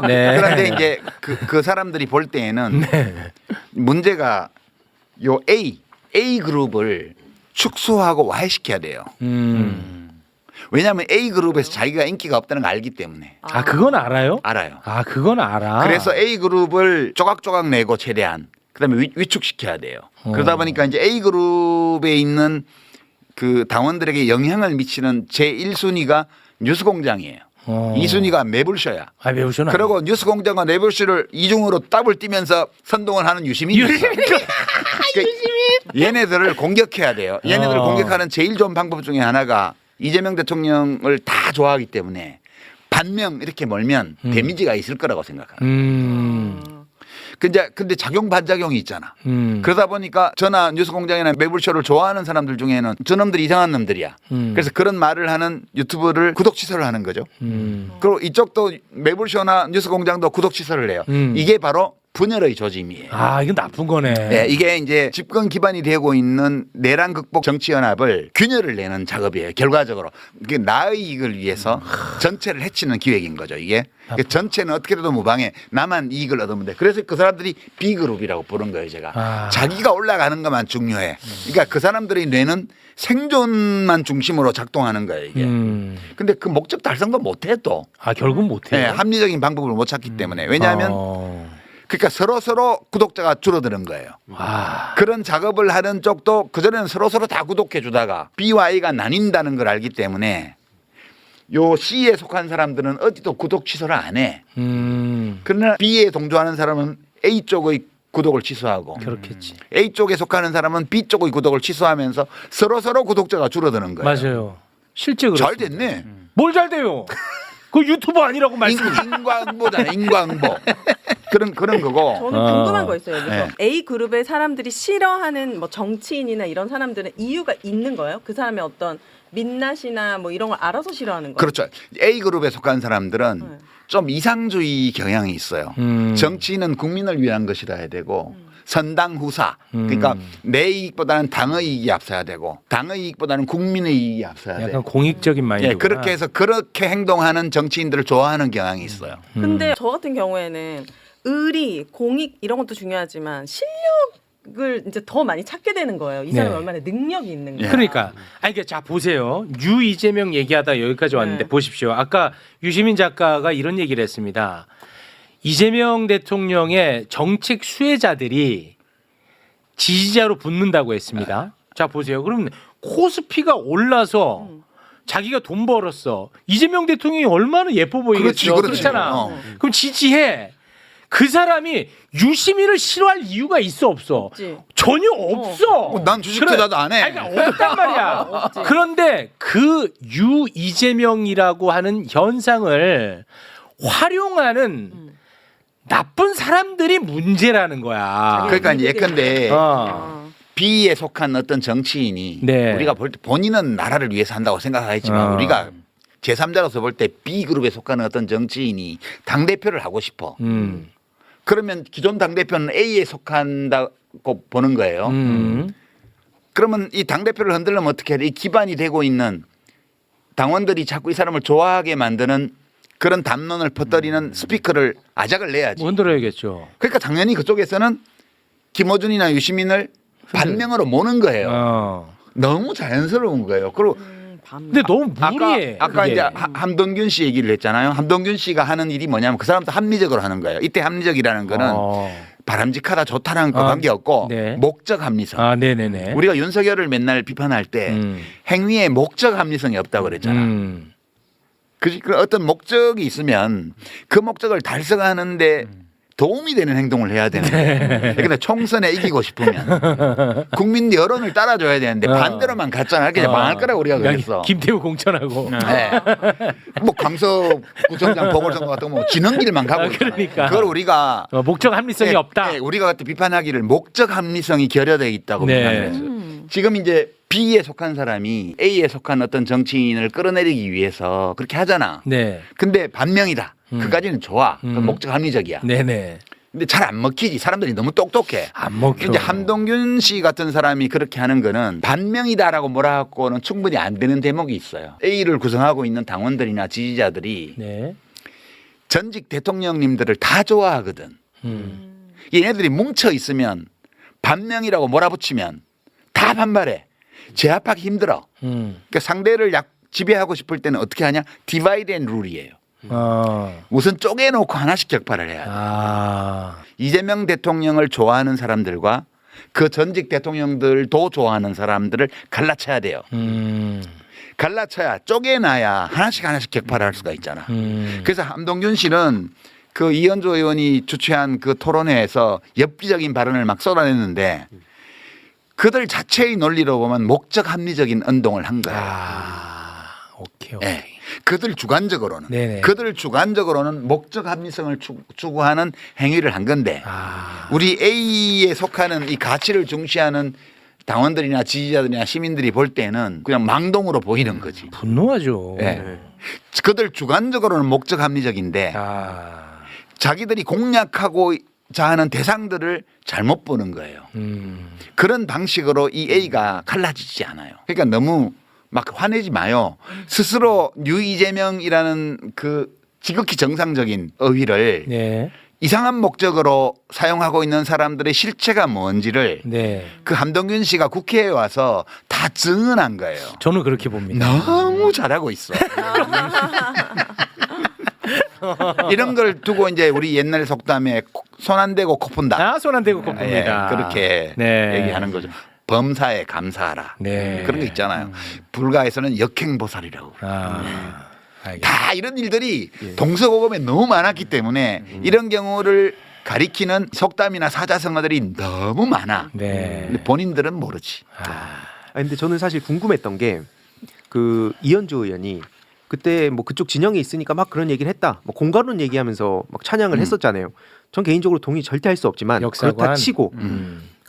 네. 그런데 이제 그 사람들이 볼 때에는 문제가 요 A 그룹을 축소하고 와해시켜야 돼요. 왜냐하면 A 그룹에서 자기가 인기가 없다는 걸 알기 때문에 아 그건 알아요? 알아요. 아 그건 알아. 그래서 A 그룹을 조각조각 내고 최대한 그다음에 위축시켜야 돼요. 그러다 보니까 이제 A 그룹에 있는 그 당원들에게 영향을 미치는 제1순위가 뉴스공장이에요. 2순위가 매불쇼야. 아, 매불쇼는 그리고 뉴스공장과 매불쇼를 이중으로 더블 뛰면서 선동을 하는 유시민이 있어. 얘네들을 공격해야 돼요. 얘네들을 공격하는 제일 좋은 방법 중에 하나가 이재명 대통령을 다 좋아하기 때문에 반명 이렇게 몰면 데미지가 있을 거라고 생각합니다. 근데 작용 반작용이 있잖아. 그러다 보니까 저나 뉴스공장이나 매불쇼를 좋아하는 사람들 중에는 저놈들이 이상한 놈들이야. 그래서 그런 말을 하는 유튜브를 구독 취소를 하는 거죠. 그리고 이쪽도 매불쇼나 뉴스공장도 구독 취소를 해요. 이게 바로 분열의 조짐이에요. 아, 이건 나쁜 거네. 네, 이게 이제 집권 기반이 되고 있는 내란 극복 정치연합을 균열을 내는 작업이에요. 결과적으로 이게 나의 이익을 위해서 전체를 해치는 기획인 거죠. 이게 전체는 어떻게든 무방해. 나만 이익을 얻으면 돼. 그래서 그 사람들이 B그룹이라고 부른 거예요. 제가 자기가 올라가는 것만 중요해. 그러니까 그 사람들의 뇌는 생존만 중심으로 작동하는 거예요. 이게. 근데 그 목적 달성도 못해 또. 아, 결국 못해요. 네, 합리적인 방법을 못 찾기 때문에. 왜냐하면 그러니까 서로 구독자가 줄어드는 거예요. 그런 작업을 하는 쪽도 그전에는 서로 다 구독해 주다가 B와 A가 나뉜다는 걸 알기 때문에 요 C에 속한 사람들은 어디도 구독 취소를 안 해. 그러나 B에 동조하는 사람은 A 쪽의 구독을 취소하고 그렇겠지. A 쪽에 속하는 사람은 B 쪽의 구독을 취소하면서 서로 구독자가 줄어드는 거예요. 맞아요. 실제 그렇습니다. 잘 됐네. 뭘 잘 돼요? 그 유튜버 아니라고 말씀. 인과응보잖아. 인과응보. 그런 거고. 저는 궁금한 거 있어요. 여기서 A 그룹의 사람들이 싫어하는 뭐 정치인이나 이런 사람들은 이유가 있는 거예요? 그 사람의 어떤 민낯이나 뭐 이런 걸 알아서 싫어하는 거예요? 그렇죠. A 그룹에 속한 사람들은 좀 이상주의 경향이 있어요. 정치인은 국민을 위한 것이라 해야 되고 선당 후사. 그러니까 내 이익보다는 당의 이익이 앞서야 되고 당의 이익보다는 국민의 이익이 앞서야 돼. 약간 공익적인 마인드구나. 예, 그렇게 해서 그렇게 행동하는 정치인들을 좋아하는 경향이 있어요. 근데 저 같은 경우에는 의리, 공익 이런 것도 중요하지만 실력을 이제 더 많이 찾게 되는 거예요. 이 사람이 네. 얼마나 능력이 있는 거야. 그러니까 아니 자 보세요. 유 이재명 얘기하다 여기까지 왔는데 네. 보십시오. 아까 유시민 작가가 이런 얘기를 했습니다. 이재명 대통령의 정책 수혜자들이 지지자로 붙는다고 했습니다. 자 보세요. 그럼 코스피가 올라서 자기가 돈 벌었어. 이재명 대통령이 얼마나 예뻐 보이겠어. 그렇지. 그렇잖아. 그럼 지지해. 그 사람이 유시민을 싫어할 이유가 있어 없어? 없지. 전혀 없어. 난 주식 투자도 안 해. 아니, 그러니까 없단 말이야. 없지. 그런데 그 유 이재명이라고 하는 현상을 활용하는 나쁜 사람들이 문제라는 거야. 그러니까 이제 예컨대 어. B에 속한 어떤 정치인이 네. 우리가 볼 때 본인은 나라를 위해서 한다고 생각하겠지만 우리가 제3자로서 볼 때 B 그룹에 속하는 어떤 정치인이 당 대표를 하고 싶어. 그러면 기존 당 대표는 A에 속한다고 보는 거예요. 그러면 이 당 대표를 흔들려면 어떻게 해야 돼? 이 기반이 되고 있는 당원들이 자꾸 이 사람을 좋아하게 만드는 그런 담론을 퍼뜨리는 스피커를 아작을 내야지. 흔들어야겠죠. 그러니까 당연히 그쪽에서는 김어준이나 유시민을 반명으로 모는 거예요. 너무 자연스러운 거예요. 그리고 근데 너무 무리해. 아까 그게. 이제 함동균 씨 얘기를 했잖아요. 함동균 씨가 하는 일이 뭐냐면 그 사람도 합리적으로 하는 거예요. 이때 합리적이라는 거는 바람직하다 좋다라는 거 관계없고 네. 목적 합리성. 아, 네네네. 우리가 윤석열을 맨날 비판할 때 행위에 목적 합리성이 없다고 그랬잖아. 그 어떤 목적이 있으면 그 목적을 달성하는데 도움이 되는 행동을 해야 되는 거예요. 근데 총선에 이기고 싶으면 국민 여론을 따라줘야 되는데 반대로만 갔잖아. 그냥 망할 거라고 우리가 그랬어. 김태우 공천하고. 네. 뭐 강서구청장 보궐선거 같은 거 뭐 지는 길만 가고 있잖아. 그러니까. 그걸 우리가 목적 합리성이 없다. 네, 우리가 그때 비판하기를 목적 합리성이 결여되어 있다고 네. 비판을 했어요. 지금 이제 B에 속한 사람이 A에 속한 어떤 정치인을 끌어내리기 위해서 그렇게 하잖아. 네. 근데 반명이다. 그까지는 좋아. 그 목적 합리적이야. 네네. 근데 잘 안 먹히지. 사람들이 너무 똑똑해. 안 먹혀. 이제 함동균 씨 같은 사람이 그렇게 하는 거는 반명이다라고 뭐라고는 충분히 안 되는 대목이 있어요. A를 구성하고 있는 당원들이나 지지자들이 네. 전직 대통령님들을 다 좋아하거든. 얘네들이 뭉쳐 있으면 반명이라고 몰아붙이면 다 반발해. 제압하기 힘들어. 그러니까 상대를 지배하고 싶을 때는 어떻게 하냐? 디바이드 앤 룰이에요. 우선 쪼개놓고 하나씩 격파를 해야 돼. 이재명 대통령을 좋아하는 사람들과 그 전직 대통령들도 좋아하는 사람들을 갈라쳐야 돼요. 갈라쳐야 쪼개놔야 하나씩 격파를 할 수가 있잖아. 그래서 함동균 씨는 그 이현주 의원이 주최한 그 토론회에서 엽기적인 발언을 막 쏟아냈는데 그들 자체의 논리로 보면 목적 합리적인 운동을 한 거예요. 오케이. 네. 그들 주관적으로는 네네. 그들 주관적으로는 목적 합리성을 추구하는 행위를 한 건데 우리 A에 속하는 이 가치를 중시하는 당원들이나 지지자들이나 시민들이 볼 때는 그냥 망동으로 보이는 거지. 분노하죠. 네. 그들 주관적으로는 목적 합리적인데 자기들이 공략하고자 하는 대상들을 잘못 보는 거예요. 그런 방식으로 이 A가 갈라지지 않아요. 그러니까 너무 막 화내지 마요. 스스로 유이재명이라는 그 지극히 정상적인 어휘를 네. 이상한 목적으로 사용하고 있는 사람들의 실체가 뭔지를 네. 그 함동균 씨가 국회에 와서 다 증언한 거예요. 저는 그렇게 봅니다. 너무 잘하고 있어. 이런 걸 두고 이제 우리 옛날 속담에 손 안 대고 코 푼다. 손 안 대고 코 풉니다. 그렇게 네. 얘기하는 거죠. 범사에 감사하라. 네. 그런 거 있잖아요. 불가에서는 역행보살이라고. 알겠습니다. 다 이런 일들이 동서고금에 너무 많았기 때문에 이런 경우를 가리키는 속담이나 사자성어들이 너무 많아. 네. 근데 본인들은 모르지. 근데 저는 사실 궁금했던 게 그 이현주 의원이 그때 뭐 그쪽 진영에 있으니까 막 그런 얘기를 했다. 뭐 공가론 얘기하면서 막 찬양을 했었잖아요. 전 개인적으로 동의 절대 할 수 없지만 역사관. 그렇다 치고.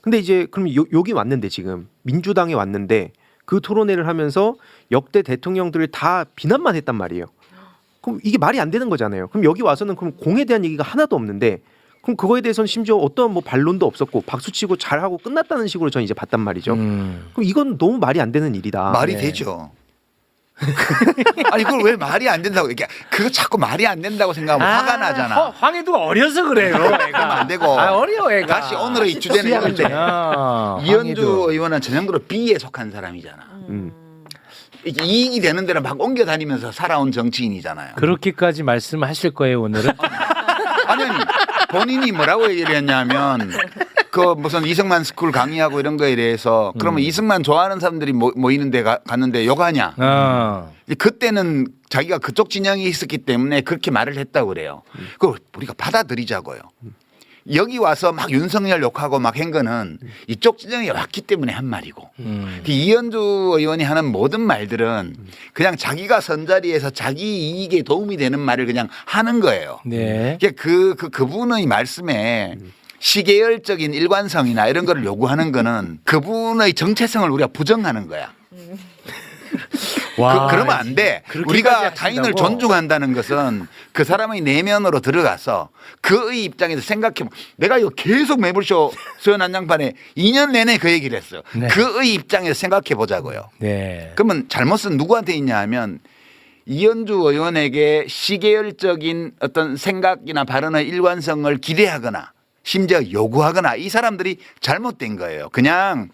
근데 이제 그럼 여기 왔는데 지금 민주당에 왔는데 그 토론회를 하면서 역대 대통령들을 다 비난만 했단 말이에요. 그럼 이게 말이 안 되는 거잖아요. 그럼 여기 와서는 그럼 공에 대한 얘기가 하나도 없는데 그럼 그거에 대해서는 심지어 어떤 뭐 반론도 없었고 박수치고 잘하고 끝났다는 식으로 저는 이제 봤단 말이죠. 그럼 이건 너무 말이 안 되는 일이다. 말이 되죠. 아니 그걸 왜 말이 안 된다고 얘기해? 그거 자꾸 말이 안 된다고 생각하면 화가 나잖아. 황해도가 어려서 그래요. 그러면 안 되고. 어려워 애가. 다시 오늘의 주제는 이건데 이현주 의원은 전형적으로 B에 속한 사람이잖아. 이게 이익이 되는 데를 막 옮겨 다니면서 살아온 정치인이잖아요. 그렇게까지 말씀하실 거예요 오늘은? 아니 본인이 뭐라고 얘기를 했냐면 그 무슨 이승만 스쿨 강의하고 이런 거에 대해서 그러면 이승만 좋아하는 사람들이 모이는 데 갔는데 욕하냐. 그때는 자기가 그쪽 진영이 있었기 때문에 그렇게 말을 했다고 그래요. 그걸 우리가 받아들이자고요. 여기 와서 막 윤석열 욕하고 막 한 거는 이쪽 진영에 왔기 때문에 한 말이고 이현주 의원이 하는 모든 말들은 그냥 자기가 선자리에서 자기 이익에 도움이 되는 말을 그냥 하는 거예요. 네. 그분의 말씀에 시계열적인 일관성이나 이런 거를 요구하는 거는 그분의 정체성을 우리가 부정하는 거야. 그러면 안 돼. 우리가 타인을 존중한다는 것은 그 사람의 내면으로 들어가서 그의 입장에서 생각해. 내가 이거 계속 매불쇼 수요 난장판에 2년 내내 그 얘기를 했어요. 네. 그의 입장에서 생각해 보자고요. 네. 그러면 잘못은 누구한테 있냐 하면 이현주 의원에게 시계열적인 어떤 생각이나 발언의 일관성을 기대하거나 심지어 요구하거나 이 사람들이 잘못된 거예요. 그냥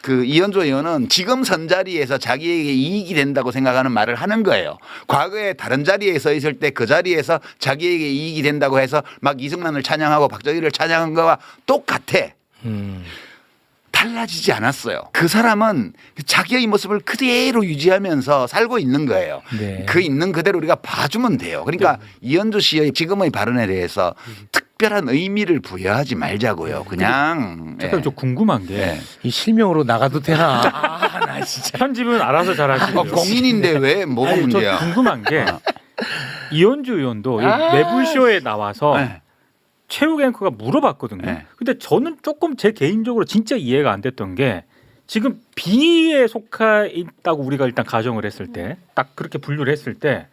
그 이현주 의원은 지금 선 자리에서 자기에게 이익이 된다고 생각하는 말을 하는 거예요. 과거에 다른 자리에 서 있을 때 그 자리에서 자기에게 이익이 된다고 해서 막 이승만을 찬양하고 박정희를 찬양한 거와 똑같아. 달라지지 않았어요. 그 사람은 자기의 모습을 그대로 유지하면서 살고 있는 거예요. 네. 그 있는 그대로 우리가 봐주면 돼요. 그러니까 이현주 씨의 지금의 발언에 대해서 특별한 의미를 부여하지 말자고요. 그냥. 잠깐 좀 궁금한 게 이 실명으로 나가도 되나? 나 진짜. 편집은 알아서 잘하시고 공인인데 왜 뭐가 문제야? 저 궁금한 게 이현주 의원도 이 매불쇼에 나와서 최욱 앵커가 물어봤거든요. 네. 근데 저는 조금 제 개인적으로 진짜 이해가 안 됐던 게 지금 B에 속해 있다고 우리가 일단 가정을 했을 때 딱 그렇게 분류를 했을 때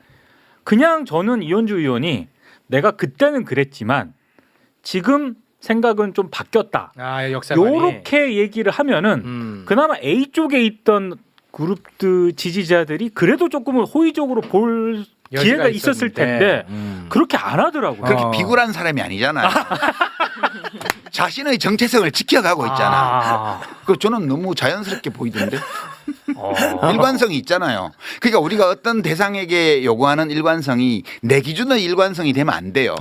그냥 저는 이현주 의원이 내가 그때는 그랬지만 지금 생각은 좀 바뀌었다. 역사관이. 요렇게 얘기를 하면은 그나마 A 쪽에 있던 그룹들 지지자들이 그래도 조금은 호의적으로 볼 기회가 있었을 텐데 그렇게 안 하더라고요. 그렇게 비굴한 사람이 아니잖아요. 자신의 정체성을 지켜가고 있잖아. 그 저는 너무 자연스럽게 보이던데. 일관성이 있잖아요. 그러니까 우리가 어떤 대상에게 요구하는 일관성이 내 기준의 일관성이 되면 안 돼요.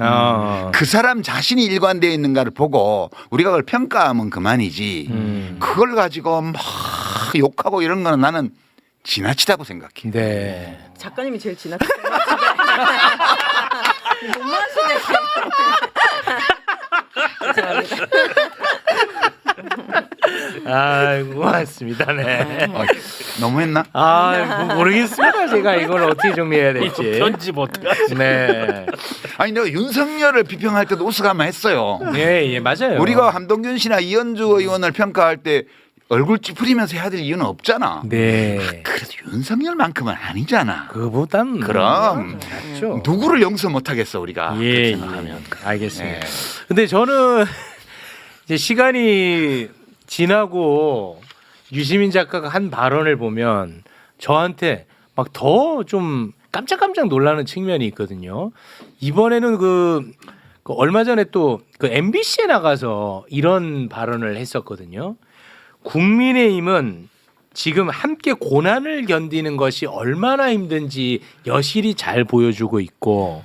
그 사람 자신이 일관되어 있는가를 보고 우리가 그걸 평가하면 그만이지. 그걸 가지고 막 욕하고 이런 거는 나는 지나치다고 생각해. 네. 작가님이 제일 지나친 것 같은데. 너무하시네. 죄송합니다. 아이고 고맙습니다. 네. 너무했나? 모르겠습니다. 제가 이걸 어떻게 정리해야 될지. 편집 어떡하지? 네. 아니 내가 윤석열을 비평할 때도 우스가만 했어요. 예, 맞아요. 우리가 한동균 씨나 이현주 의원을 평가할 때 얼굴 찌푸리면서 해야 될 이유는 없잖아. 네. 그래도 윤석열만큼은 아니잖아. 그보단 그럼 낫죠. 누구를 용서 못하겠어 우리가. 예, 그렇게 생각하면. 알겠습니다. 예. 근데 저는 이제 시간이 지나고 유시민 작가가 한 발언을 보면 저한테 막 더 좀 깜짝깜짝 놀라는 측면이 있거든요. 이번에는 그 얼마 전에 또 그 MBC에 나가서 이런 발언을 했었거든요. 국민의힘은 지금 함께 고난을 견디는 것이 얼마나 힘든지 여실히 잘 보여주고 있고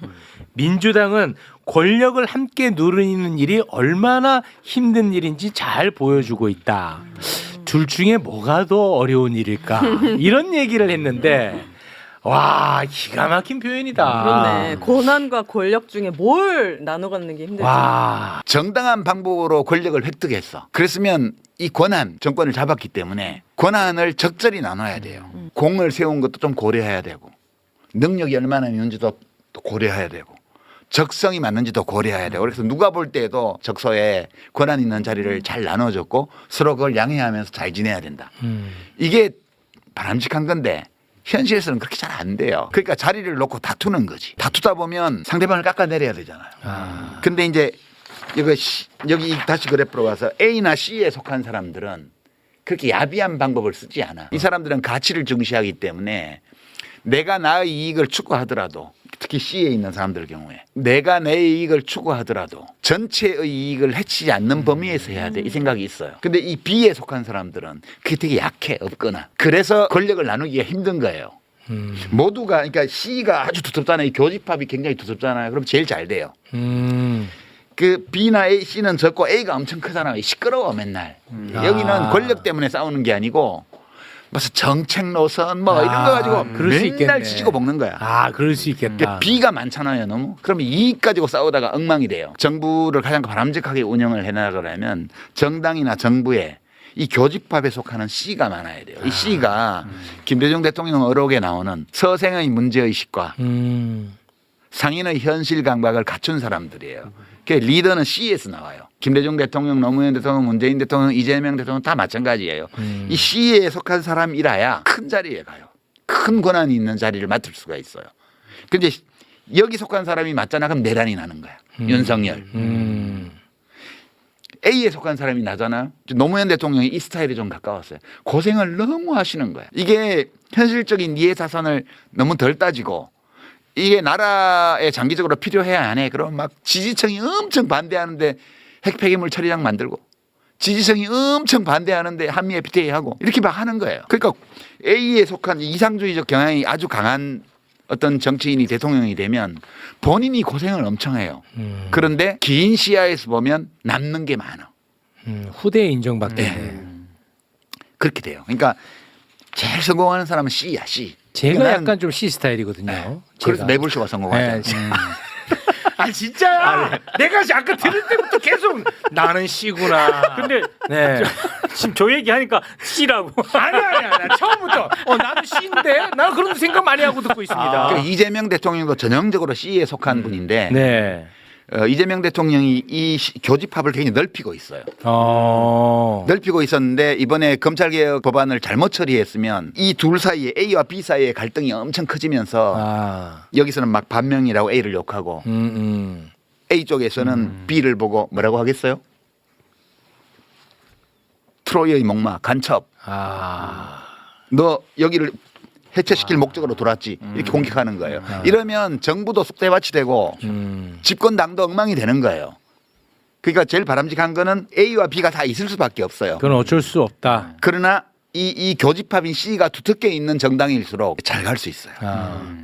민주당은 권력을 함께 누리는 일이 얼마나 힘든 일인지 잘 보여주고 있다. 둘 중에 뭐가 더 어려운 일일까? 이런 얘기를 했는데 와 기가 막힌 표현이다. 그렇네. 고난과 권력 중에 뭘 나눠 갖는 게 힘들지. 와 정당한 방법으로 권력을 획득했어. 그랬으면 이 권한 정권을 잡았기 때문에 권한을 적절히 나눠야 돼요. 공을 세운 것도 좀 고려해야 되고 능력이 얼마나 있는지도 또 고려해야 되고 적성이 맞는지도 고려해야 되고 그래서 누가 볼 때도 적소에 권한 있는 자리를 잘 나눠줬고 서로 그걸 양해하면서 잘 지내야 된다. 이게 바람직한 건데 현실에서는 그렇게 잘 안 돼요. 그러니까 자리를 놓고 다투는 거지. 다투다 보면 상대방을 깎아내려야 되잖아요. 근데 이제 여기 다시 그래프로 가서 A나 C에 속한 사람들은 그렇게 야비한 방법을 쓰지 않아. 이 사람들은 가치를 중시하기 때문에 내가 나의 이익을 추구하더라도 특히 C에 있는 사람들 경우에 내가 내 이익을 추구하더라도 전체의 이익을 해치지 않는 범위에서 해야 돼. 이 생각이 있어요. 근데 이 B에 속한 사람들은 그게 되게 약해. 없거나. 그래서 권력을 나누기가 힘든 거예요. 모두가 그러니까 C가 아주 두텁잖아요. 이 교집합이 굉장히 두텁잖아요. 그럼 제일 잘 돼요. 그 B나 A, C는 적고 A가 엄청 크잖아요. 시끄러워 맨날. 여기는 권력 때문에 싸우는 게 아니고 무슨 정책 노선 뭐 이런 거 가지고 그럴 수 맨날 있겠네. 지지고 먹는 거야. 그럴 수 있겠다. 그러니까 B가 많잖아요, 너무. 그러면 이익 가지고 싸우다가 엉망이 돼요. 정부를 가장 바람직하게 운영을 해나가려면 정당이나 정부에 이 교집합에 속하는 C가 많아야 돼요. 이 C가 김대중 대통령 어록에 나오는 서생의 문제의식과 상인의 현실 감각을 갖춘 사람들이에요. 그 리더는 C에서 나와요. 김대중 대통령, 노무현 대통령, 문재인 대통령, 이재명 대통령 다 마찬가지예요. 이 C에 속한 사람이라야 큰 자리에 가요. 큰 권한이 있는 자리를 맡을 수가 있어요. 근데 여기 속한 사람이 맞잖아. 그럼 내란이 나는 거야. 윤석열. A에 속한 사람이 나잖아요. 노무현 대통령이 이 스타일에 좀 가까웠어요. 고생을 너무 하시는 거야. 이게 현실적인 이해 자산을 너무 덜 따지고 이게 나라에 장기적으로 필요해야 안 해. 그럼 막 지지층이 엄청 반대하는데 핵폐기물 처리장 만들고 지지층이 엄청 반대하는데 한미 FTA 하고 이렇게 막 하는 거예요. 그러니까 A에 속한 이상주의적 경향이 아주 강한 어떤 정치인이 대통령이 되면 본인이 고생을 엄청 해요. 그런데 긴 시야에서 보면 남는 게 많아. 후대에 인정받게. 그렇게 돼요. 그러니까 제일 성공하는 사람은 C야, C. 제가 나는 약간 좀 C 스타일이거든요. 그래서 제가. 매불쇼가 성공하죠. 진짜야. 내가 아까 들을 때부터 계속 나는 C구나. 근데 네. 지금 저 얘기하니까 C라고. 아니야. 나 처음부터 나는 C인데 나 그런 생각 많이 하고 듣고 있습니다. 그러니까 이재명 대통령도 전형적으로 C에 속한 분인데 네. 이재명 대통령이 이 교집합을 굉장히 넓히고 있어요. 넓히고 있었는데 이번에 검찰개혁 법안을 잘못 처리했으면 이 둘 사이에 A와 B 사이의 갈등이 엄청 커지면서 여기서는 막 반명이라고 A를 욕하고 A 쪽에서는 B를 보고 뭐라고 하겠어요? 트로이의 목마 간첩. 너 여기를 해체시킬 목적으로 돌았지 이렇게 공격하는 거예요. 이러면 정부도 쑥대밭이 되고 집권당도 엉망이 되는 거예요. 그러니까 제일 바람직한 거는 A와 B가 다 있을 수밖에 없어요. 그건 어쩔 수 없다. 그러나 이 교집합인 C가 두텁게 있는 정당일수록 잘 갈 수 있어요.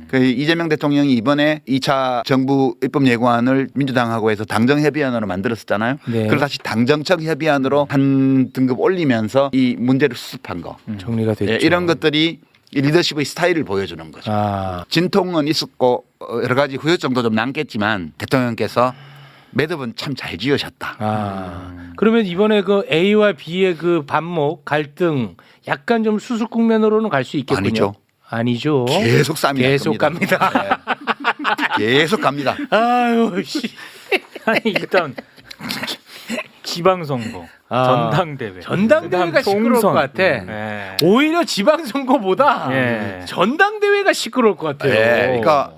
그 이재명 대통령이 이번에 2차 정부 입법 예고안을 민주당하고 해서 당정 협의안으로 만들었었잖아요. 네. 그걸 다시 당정청 협의안으로 한 등급 올리면서 이 문제를 수습한 거. 정리가 됐죠. 예, 이런 것들이 이 리더십의 스타일을 보여주는 거죠. 진통은 있었고 여러 가지 후유증도 좀 남겠지만 대통령께서 매듭은 참 잘 지으셨다. 그러면 이번에 그 A와 B의 그 반목 갈등 약간 좀 수습 국면으로는 갈 수 있겠군요. 아니죠. 아니죠. 계속 쌈이 계속 납니다. 갑니다. 계속 갑니다. 아유 씨. 아니 일단 지방선거, 전당대회, 전당대회가 그다음 시끄러울 총선. 것 같아. 예. 오히려 지방선거보다 예. 전당대회가 시끄러울 것 같아요. 네, 그러니까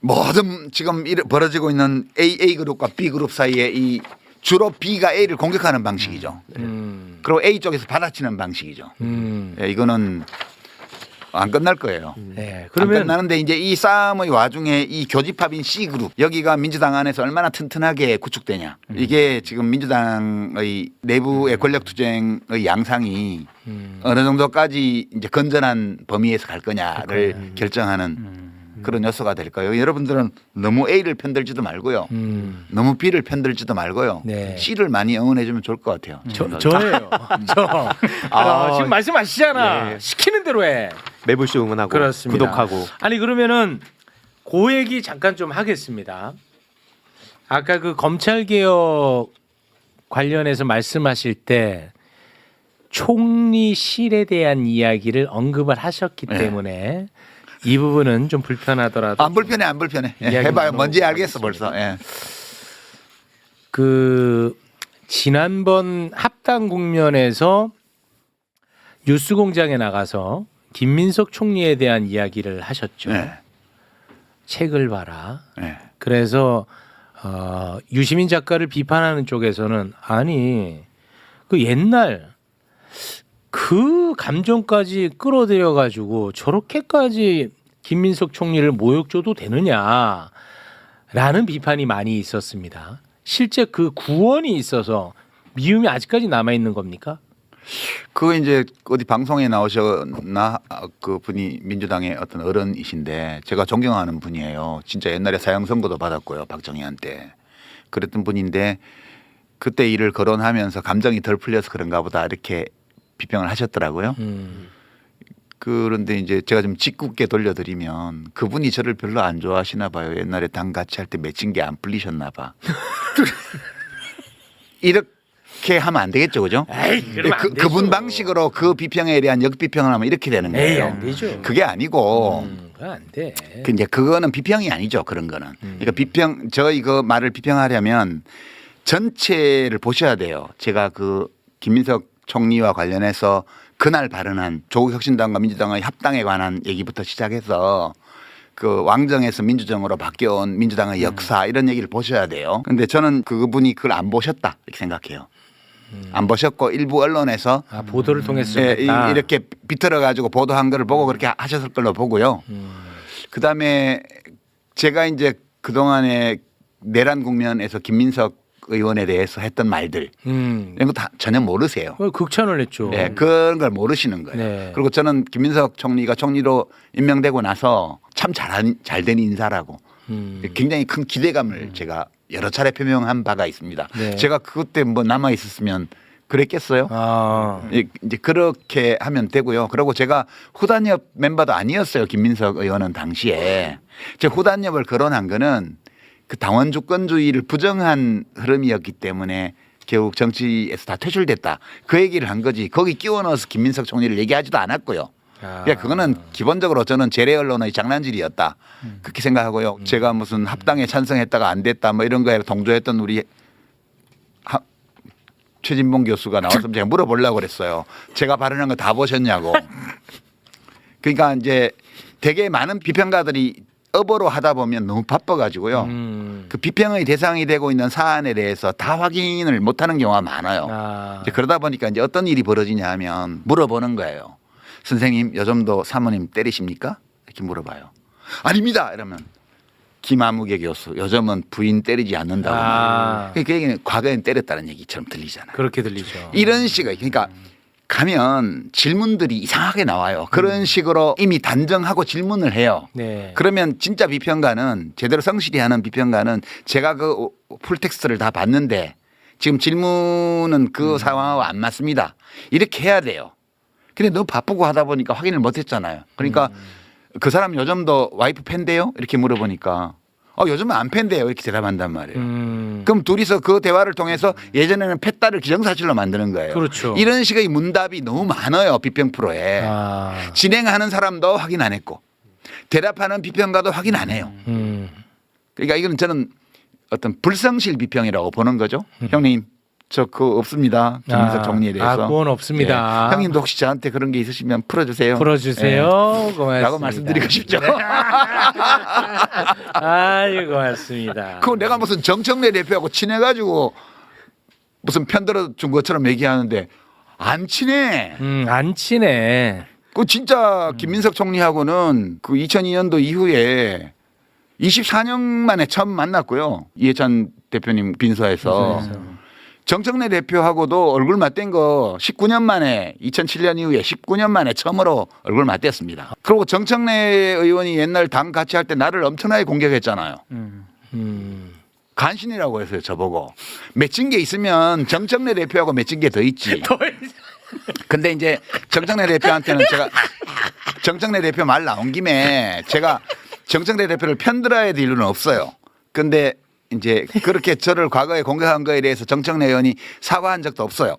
모든 지금 벌어지고 있는 A 그룹과 B 그룹 사이에 이 주로 B가 A를 공격하는 방식이죠. 그리고 A 쪽에서 받아치는 방식이죠. 예, 이거는 안 끝날 거예요. 네, 안 그러면 끝나는데 이제 이 싸움의 와중에 이 교집합인 C 그룹 여기가 민주당 안에서 얼마나 튼튼하게 구축되냐. 이게 지금 민주당의 내부의 권력 투쟁의 양상이 어느 정도까지 이제 건전한 범위에서 갈 거냐를 결정하는 그런 요소가 될 거예요. 여러분들은 너무 A를 편들지도 말고요. 너무 B를 편들지도 말고요. 네. C를 많이 응원해 주면 좋을 것 같아요. 저예요. 지금 말씀하시잖아. 시키는 대로 해. 매불쇼 응원하고 그렇습니다. 구독하고. 아니 그러면은 그 얘기 잠깐 좀 하겠습니다. 아까 그 검찰 개혁 관련해서 말씀하실 때 총리실에 대한 이야기를 언급을 하셨기 때문에 이 부분은 좀 불편하더라도 안 불편해. 예, 이야기 해봐요. 뭔지 나눠보겠습니다. 알겠어 벌써. 예. 그 지난번 합당 국면에서 뉴스공장에 나가서 김민석 총리에 대한 이야기를 하셨죠. 네. 책을 봐라. 네. 그래서 유시민 작가를 비판하는 쪽에서는 아니 그 옛날 그 감정까지 끌어들여 가지고 저렇게까지 김민석 총리를 모욕줘도 되느냐라는 비판이 많이 있었습니다. 실제 그 구원이 있어서 미움이 아직까지 남아 있는 겁니까? 그거 이제 어디 방송에 나오셨나 그 분이 민주당의 어떤 어른이신데 제가 존경하는 분이에요. 진짜 옛날에 사형 선고도 받았고요. 박정희한테 그랬던 분인데 그때 일을 거론하면서 감정이 덜 풀려서 그런가 보다 이렇게 비평을 하셨더라고요. 그런데 이제 제가 좀 짓궂게 돌려드리면 그분이 저를 별로 안 좋아하시나 봐요. 옛날에 당 같이 할 때 맺힌 게 안 풀리셨나 봐. 이렇게 하면 안 되겠죠, 그죠? 에이, 그러면 안 되죠. 그분 방식으로 그 비평에 대한 역비평을 하면 이렇게 되는 거예요. 에이, 안 되죠. 그게 아니고 그건 안 돼. 그 이제 그거는 비평이 아니죠, 그런 거는. 그러니까 비평 저 이거 말을 비평하려면 전체를 보셔야 돼요. 제가 그 김민석 총리와 관련해서 그날 발언한 조국혁신당과 민주당의 합당에 관한 얘기부터 시작해서 그 왕정에서 민주정으로 바뀌어온 민주당의 역사 이런 얘기를 보셔야 돼요. 근데 저는 그분이 그걸 안 보셨다 이렇게 생각해요. 안 보셨고 일부 언론에서 보도를 통해서 예, 했다. 이렇게 비틀어 가지고 보도한 거를 보고 그렇게 하셨을 걸로 보고요. 그다음에 제가 이제 그동안에 내란 국면에서 김민석 의원에 대해서 했던 말들 이런 거 다 전혀 모르세요. 극찬을 했죠. 네, 그런 걸 모르시는 거예요. 네. 그리고 저는 김민석 총리가 총리로 임명되고 나서 참 잘된 인사라고 굉장히 큰 기대감을 제가 여러 차례 표명한 바가 있습니다. 네. 제가 그때 뭐 남아 있었으면 그랬겠어요? 이제 그렇게 하면 되고요. 그리고 제가 후단협 멤버도 아니었어요. 김민석 의원은 당시에. 제가 후단협을 거론한 거는 그 당원 주권주의를 부정한 흐름이었기 때문에 결국 정치에서 다 퇴출됐다. 그 얘기를 한 거지. 거기 끼워 넣어서 김민석 총리를 얘기하지도 않았고요. 그러니까 그거는 기본적으로 저는 재래 언론의 장난질이었다. 그렇게 생각하고요. 제가 무슨 합당에 찬성했다가 안 됐다 뭐 이런 거에 동조했던 우리 최진봉 교수가 나와서 제가 물어보려고 그랬어요. 제가 발언한 거 다 보셨냐고. 그러니까 이제 되게 많은 비평가들이 업어로 하다 보면 너무 바빠가지고요. 그 비평의 대상이 되고 있는 사안에 대해서 다 확인을 못하는 경우가 많아요. 이제 그러다 보니까 이제 어떤 일이 벌어지냐 하면 물어보는 거예요. 선생님 요즘도 사모님 때리십니까? 이렇게 물어봐요. 아닙니다. 이러면 김아무개 교수 요즘은 부인 때리지 않는다고. 아. 그 얘기는 과거엔 때렸다는 얘기처럼 들리잖아요. 그렇게 들리죠. 이런 식의 그러니까 가면 질문들이 이상하게 나와요. 그런 식으로 이미 단정하고 질문을 해요. 네. 그러면 진짜 비평가는 제대로 성실히 하는 비평가는 제가 그 풀텍스트를 다 봤는데 지금 질문은 그 상황하고 안 맞습니다. 이렇게 해야 돼요. 근데 너무 바쁘고 하다 보니까 확인을 못 했잖아요. 그러니까 그 사람 요즘도 와이프 팬데요? 이렇게 물어보니까 요즘은 안 팬데요. 이렇게 대답한단 말이에요. 그럼 둘이서 그 대화를 통해서 예전에는 팻다를 기정사실로 만드는 거예요. 그렇죠. 이런 식의 문답이 너무 많아요. 비평 프로에. 아. 진행하는 사람도 확인 안 했고 대답하는 비평가도 확인 안 해요. 그러니까 이건 저는 어떤 불성실 비평이라고 보는 거죠. 형님 저 그거 없습니다. 김민석 정리에 대해서. 그건 없습니다. 예. 형님도 혹시 저한테 그런 게 있으시면 풀어주세요. 풀어주세요. 고맙습니다. 라고 말씀드리고 싶죠. 아유, 고맙습니다. 그거 내가 무슨 정청래 대표하고 친해가지고 무슨 편들어준 것처럼 얘기하는데 안 친해. 안 친해. 그 진짜 김민석 총리하고는 그 2002년도 이후에 24년 만에 처음 만났고요. 이해찬 대표님 빈소에서. 정청래 대표하고도 얼굴 맞댄 거 19년 만에 2007년 이후에 19년 만에 처음으로 얼굴 맞댔습니다. 그리고 정청래 의원이 옛날 당 같이 할 때 나를 엄청나게 공격했잖아요. 간신이라고 했어요. 저보고. 맺힌 게 있으면 정청래 대표하고 맺힌 게 더 있지. 근데 이제 정청래 대표한테는 제가 정청래 대표 말 나온 김에 제가 정청래 대표를 편들어야 될 이유는 없어요. 근데 이제 그렇게 저를 과거에 공격한 거에 대해서 정청래 의원이 사과한 적도 없어요.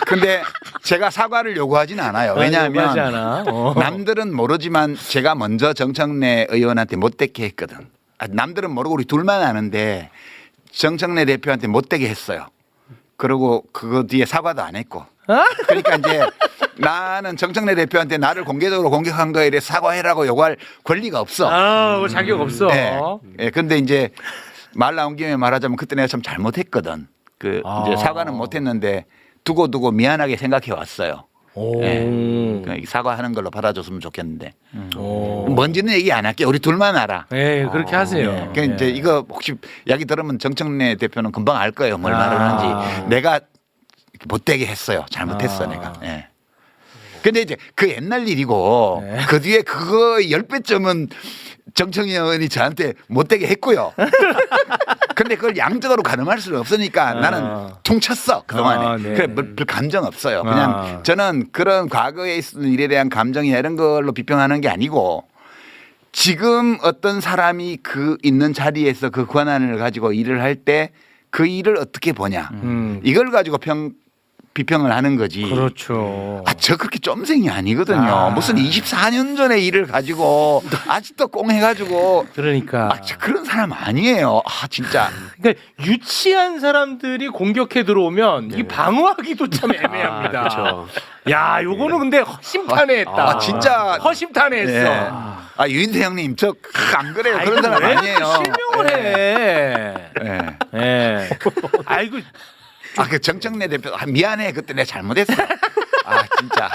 근데 제가 사과를 요구하지는 않아요. 왜냐하면 요구하지 않아. 남들은 모르지만 제가 먼저 정청래 의원한테 못되게 했거든. 남들은 모르고 우리 둘만 아는데 정청래 대표한테 못되게 했어요. 그리고 그거 뒤에 사과도 안 했고. 그러니까 이제 나는 정청래 대표한테 나를 공개적으로 공격한 거에 대해 사과해라고 요구할 권리가 없어. 자격 없어. 네. 네. 근데 이제 말 나온 김에 말하자면 그때 내가 참 잘못했거든. 이제 사과는 못했는데 두고 미안하게 생각해 왔어요. 네. 사과하는 걸로 받아줬으면 좋겠는데. 뭔지는 얘기 안 할게. 우리 둘만 알아. 네, 그렇게 하세요. 네. 그러니까 이제 이거 혹시 이야기 들으면 정청래 대표는 금방 알 거예요. 뭘 말을 하는지. 내가 못되게 했어요. 잘못했어 내가. 네. 근데 이제 그 옛날 일이고 그 뒤에 그거 10배쯤은 정청래 의원이 저한테 못되게 했고요. 근데 그걸 양적으로 가늠할 수는 없으니까 나는 퉁쳤어 그동안에. 그래 별 감정 없어요. 그냥 저는 그런 과거에 있었던 일에 대한 감정이나 이런 걸로 비평하는 게 아니고 지금 어떤 사람이 그 있는 자리에서 그 권한을 가지고 일을 할 때 그 일을 어떻게 보냐. 이걸 가지고 비평을 하는 거지. 그렇죠. 저 그렇게 쫌생이 아니거든요. 무슨 24년 전의 일을 가지고 아직도 꽁해가지고. 그러니까. 저 그런 사람 아니에요. 진짜. 그러니까 유치한 사람들이 공격해 들어오면 이 방어하기도 참 애매합니다. 그렇죠. 야, 요거는 근데 허심탄회했다. 진짜. 허심탄회했어. 유인태 형님, 저 안 그래요. 그런 사람 아니에요. 실명을 해. 예. 아이고. 그 정청래 대표 미안해. 그때 내가 잘못했어. 진짜.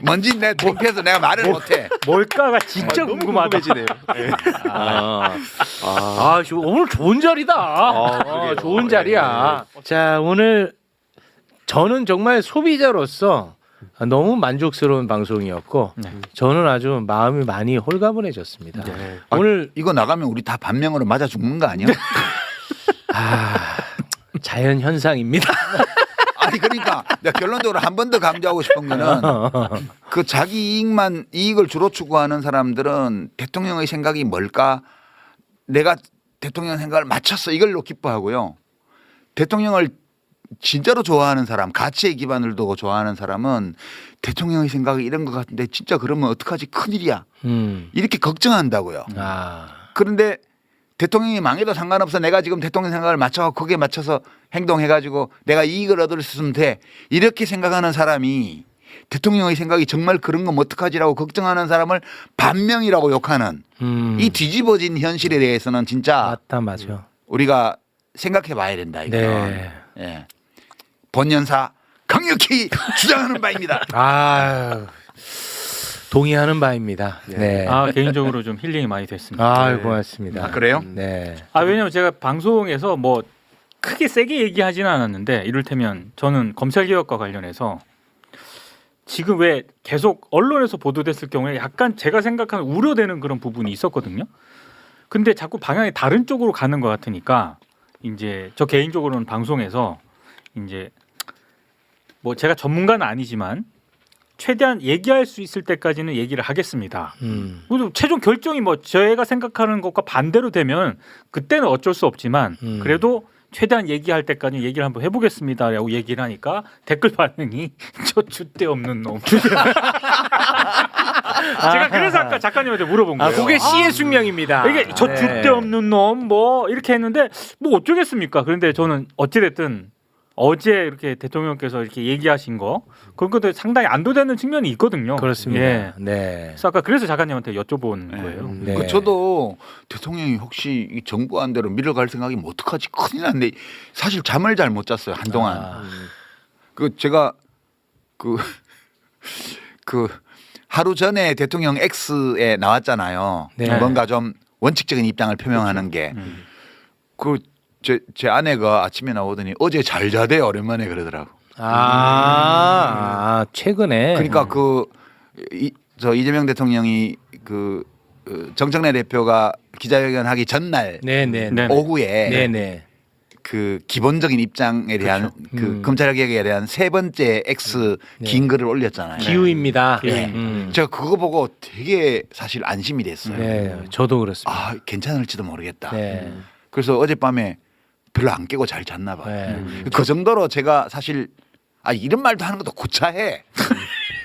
뭔지 내가 창피해서 내가 말을 못해. 뭘까가 진짜 궁금하지네요. 오늘 좋은 자리다. 좋은 자리야. 자, 오늘 저는 정말 소비자로서 너무 만족스러운 방송이었고 저는 아주 마음이 많이 홀가분해졌습니다. 오늘 이거 나가면 우리 다 반명으로 맞아 죽는 거 아니야? 자연 현상입니다. 그러니까 내가 결론적으로 한 번 더 강조하고 싶은 거는 그 자기 이익을 주로 추구하는 사람들은 대통령의 생각이 뭘까? 내가 대통령 생각을 맞췄어. 이걸로 기뻐하고요. 대통령을 진짜로 좋아하는 사람, 가치에 기반을 두고 좋아하는 사람은 대통령의 생각이 이런 것 같은데 진짜 그러면 어떡하지? 큰일이야. 이렇게 걱정한다고요. 그런데 대통령이 망해도 상관없어. 내가 지금 대통령 생각을 맞춰서 거기에 맞춰서 행동해가지고 내가 이익을 얻을 수 있으면 돼. 이렇게 생각하는 사람이 대통령의 생각이 정말 그런 건 어떡하지라고 걱정하는 사람을 반명이라고 욕하는 이 뒤집어진 현실에 대해서는 진짜 맞아. 우리가 생각해 봐야 된다. 이거. 네. 예. 본연사 강력히 주장하는 바입니다. 동의하는 바입니다. 네. 개인적으로 좀 힐링이 많이 됐습니다. 고맙습니다. 그래요? 네. 왜냐면 제가 방송에서 뭐 크게 세게 얘기하지는 않았는데 이를테면 저는 검찰개혁과 관련해서 지금 왜 계속 언론에서 보도됐을 경우에 약간 제가 생각하는 우려되는 그런 부분이 있었거든요. 근데 자꾸 방향이 다른 쪽으로 가는 것 같으니까 이제 저 개인적으로는 방송에서 이제 뭐 제가 전문가는 아니지만 최대한 얘기할 수 있을 때까지는 얘기를 하겠습니다. 그리고 최종 결정이 뭐 제가 생각하는 것과 반대로 되면 그때는 어쩔 수 없지만 그래도 최대한 얘기할 때까지 얘기를 한번 해보겠습니다라고 얘기를 하니까 댓글 반응이 저 줏대 없는 놈. 제가 그래서 아까 작가님한테 물어본 거예요. 그게 시의 숙명입니다. 이게 저 줏대 없는 놈 뭐 이렇게 했는데 뭐 어쩌겠습니까? 그런데 저는 어찌됐든 어제 이렇게 대통령께서 이렇게 얘기하신 거 그런 것도 상당히 안도되는 측면이 있거든요. 그렇습니다. 예. 네. 그래서 아까 그래서 작가님한테 여쭤본 거예요. 네. 저도 대통령이 혹시 이 정부안 대로 밀어갈 생각이면 어떡하지? 큰일 났네. 사실 잠을 잘 못 잤어요 한동안. 제가 그 하루 전에 대통령 X에 나왔잖아요. 네. 뭔가 좀 원칙적인 입장을 표명하는 게. 제 아내가 아침에 나오더니 어제 잘 자대 오랜만에 그러더라고. 최근에. 그러니까 저 이재명 대통령이 정청래 대표가 기자회견 하기 전날 네네. 오후에 네네. 그 기본적인 입장에 대한 검찰 개혁에 대한 세 번째 X 긴 글을 올렸잖아요. 기우입니다. 제가 그거 보고 되게 사실 안심이 됐어요. 네, 저도 그렇습니다. 괜찮을지도 모르겠다. 네. 그래서 어젯밤에 별로 안 깨고 잘 잤나 봐요. 네. 그 정도로 제가 사실 이런 말도 하는 것도 구차해.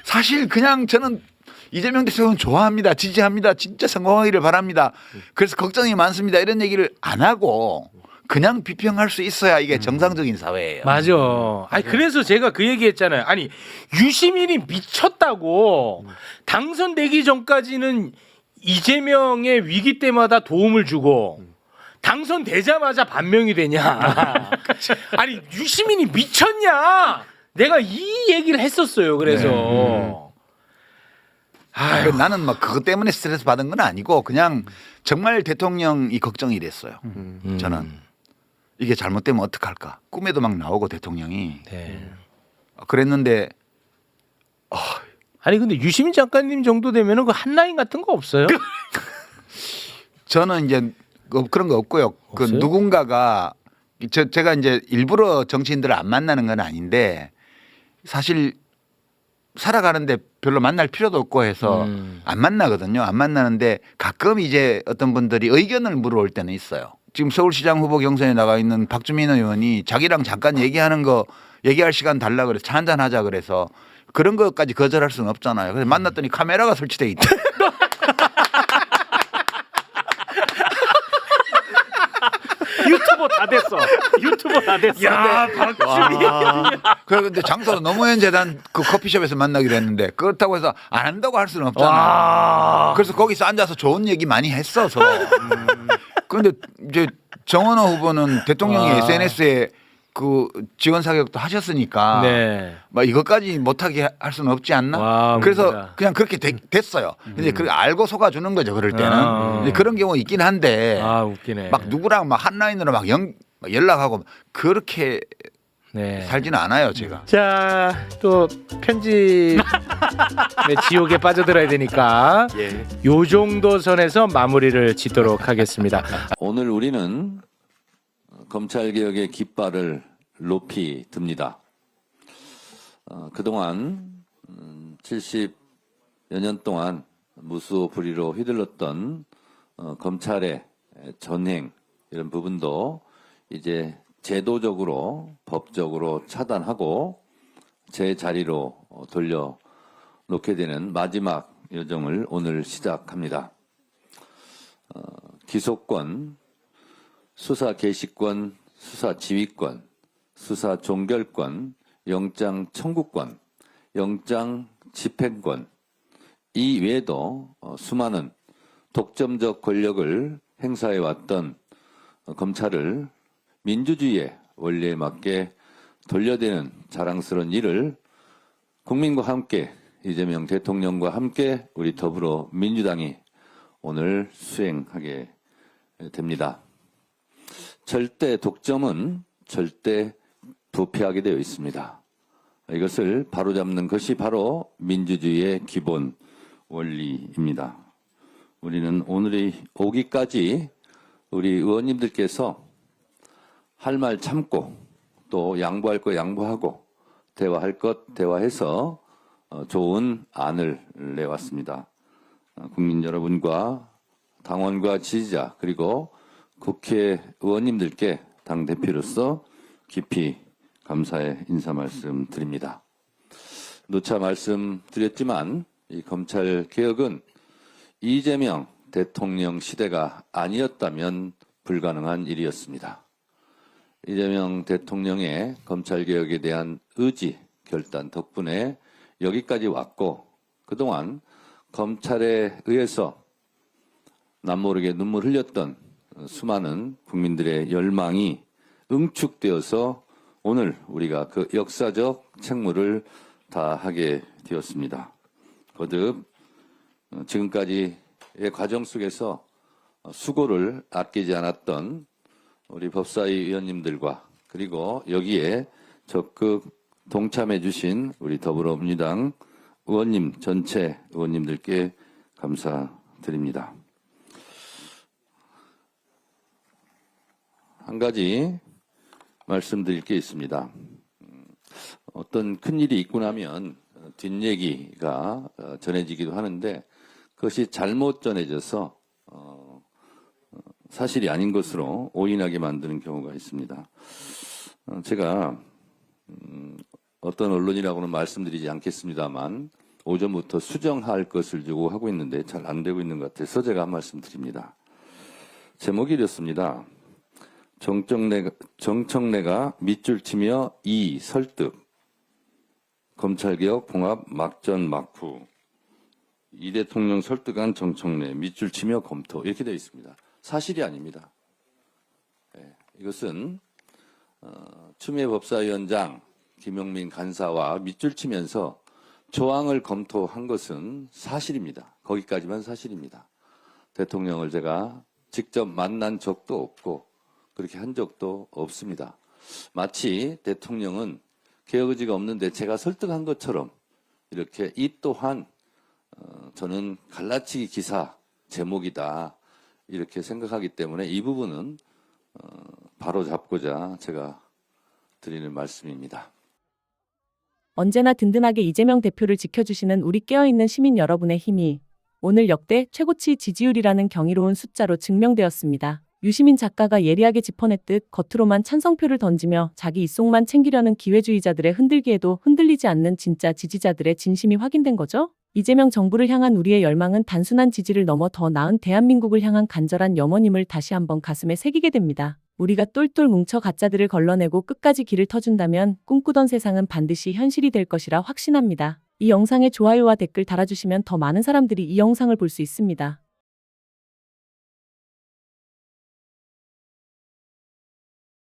사실 그냥 저는 이재명 대통령 좋아합니다. 지지합니다. 진짜 성공하기를 바랍니다. 그래서 걱정이 많습니다. 이런 얘기를 안 하고 그냥 비평할 수 있어야 이게 정상적인 사회예요. 맞아. 그래서 제가 그 얘기했잖아요. 유시민이 미쳤다고 당선되기 전까지는 이재명의 위기 때마다 도움을 주고 당선되자마자 반명이 되냐. 유시민이 미쳤냐. 내가 이 얘기를 했었어요. 그래서. 나는 막 그것 때문에 스트레스 받은 건 아니고 그냥 정말 대통령이 걱정이 됐어요. 저는 이게 잘못되면 어떡할까. 꿈에도 막 나오고 대통령이. 네. 그랬는데 근데 유시민 작가님 정도 되면은 그 한라인 같은 거 없어요? 저는 이제 그런 거 없고요. 없어요? 누군가가 제가 이제 일부러 정치인들을 안 만나는 건 아닌데 사실 살아가는데 별로 만날 필요도 없고 해서 안 만나거든요. 안 만나는데 가끔 이제 어떤 분들이 의견을 물어올 때는 있어요. 지금 서울시장 후보 경선에 나가 있는 박주민 의원이 자기랑 잠깐 얘기할 시간 달라 그래서 차 한잔 하자 그래서 그런 것까지 거절할 수는 없잖아요. 그래서 만났더니 카메라가 설치돼 있다. 유튜버 다 됐어. 야, 박주민. 그런데 장소도 노무현 재단 그 커피숍에서 만나기로 했는데 그렇다고 해서 안 한다고 할 수는 없잖아요. 그래서 거기서 앉아서 좋은 얘기 많이 했어 서로. 그런데 이제 정원호 후보는 대통령이 SNS에 그 지원 사격도 하셨으니까 막 이것까지 못하게 할 수는 없지 않나? 그래서 그냥 그렇게 됐어요. 근데 그 알고 속아주는 거죠. 그럴 때는 근데 그런 경우 있긴 한데 웃기네. 막 누구랑 막 한라인으로 막 연락하고 그렇게 살지는 않아요, 제가. 자, 또 편집의 지옥에 빠져들어야 되니까 요 정도 선에서 마무리를 짓도록 하겠습니다. 오늘 우리는 검찰개혁의 깃발을 높이 듭니다. 그동안 70여 년 동안 무수부리로 휘둘렀던 검찰의 전행 이런 부분도 이제 제도적으로 법적으로 차단하고 제 자리로 돌려놓게 되는 마지막 여정을 오늘 시작합니다. 기소권, 수사 개시권, 수사 지휘권, 수사 종결권, 영장 청구권, 영장 집행권 이 외에도 수많은 독점적 권력을 행사해왔던 검찰을 민주주의의 원리에 맞게 돌려대는 자랑스러운 일을 국민과 함께 이재명 대통령과 함께 우리 더불어민주당이 오늘 수행하게 됩니다. 절대 독점은 절대 부패하게 되어 있습니다. 이것을 바로잡는 것이 바로 민주주의의 기본 원리입니다. 우리는 오늘이 오기까지 우리 의원님들께서 할 말 참고 또 양보할 거 양보하고 대화할 것 대화해서 좋은 안을 내왔습니다. 국민 여러분과 당원과 지지자 그리고 국회의원님들께 당대표로서 깊이 감사의 인사 말씀 드립니다. 누차 말씀드렸지만 이 검찰개혁은 이재명 대통령 시대가 아니었다면 불가능한 일이었습니다. 이재명 대통령의 검찰개혁에 대한 의지, 결단 덕분에 여기까지 왔고 그동안 검찰에 의해서 남모르게 눈물 흘렸던 수많은 국민들의 열망이 응축되어서 오늘 우리가 그 역사적 책무를 다하게 되었습니다. 거듭 지금까지의 과정 속에서 수고를 아끼지 않았던 우리 법사위 의원님들과 그리고 여기에 적극 동참해 주신 우리 더불어민주당 의원님 전체 의원님들께 감사드립니다. 한 가지 말씀드릴 게 있습니다. 어떤 큰일이 있고 나면 뒷얘기가 전해지기도 하는데 그것이 잘못 전해져서 사실이 아닌 것으로 오인하게 만드는 경우가 있습니다. 제가 어떤 언론이라고는 말씀드리지 않겠습니다만 오전부터 수정할 것을 요구하고 있는데 잘 안 되고 있는 것 같아서 제가 한 말씀 드립니다. 제목이 이렇습니다. 정청래가 밑줄 치며 이 설득 검찰개혁 봉합 막전 막후 이 대통령 설득한 정청래 밑줄 치며 검토 이렇게 되어 있습니다. 사실이 아닙니다. 네, 이것은 추미애 법사위원장 김용민 간사와 밑줄 치면서 조항을 검토한 것은 사실입니다. 거기까지만 사실입니다. 대통령을 제가 직접 만난 적도 없고 그렇게 한 적도 없습니다. 마치 대통령은 개혁 의지가 없는데 제가 설득한 것처럼 이렇게 이 또한 저는 갈라치기 기사 제목이다 이렇게 생각하기 때문에 이 부분은 바로 잡고자 제가 드리는 말씀입니다. 언제나 든든하게 이재명 대표를 지켜주시는 우리 깨어있는 시민 여러분의 힘이 오늘 역대 최고치 지지율이라는 경이로운 숫자로 증명되었습니다. 유시민 작가가 예리하게 짚어냈듯 겉으로만 찬성표를 던지며 자기 입속만 챙기려는 기회주의자들의 흔들기에도 흔들리지 않는 진짜 지지자들의 진심이 확인된 거죠? 이재명 정부를 향한 우리의 열망은 단순한 지지를 넘어 더 나은 대한민국을 향한 간절한 염원임을 다시 한번 가슴에 새기게 됩니다. 우리가 똘똘 뭉쳐 가짜들을 걸러내고 끝까지 길을 터준다면 꿈꾸던 세상은 반드시 현실이 될 것이라 확신합니다. 이 영상에 좋아요와 댓글 달아주시면 더 많은 사람들이 이 영상을 볼 수 있습니다.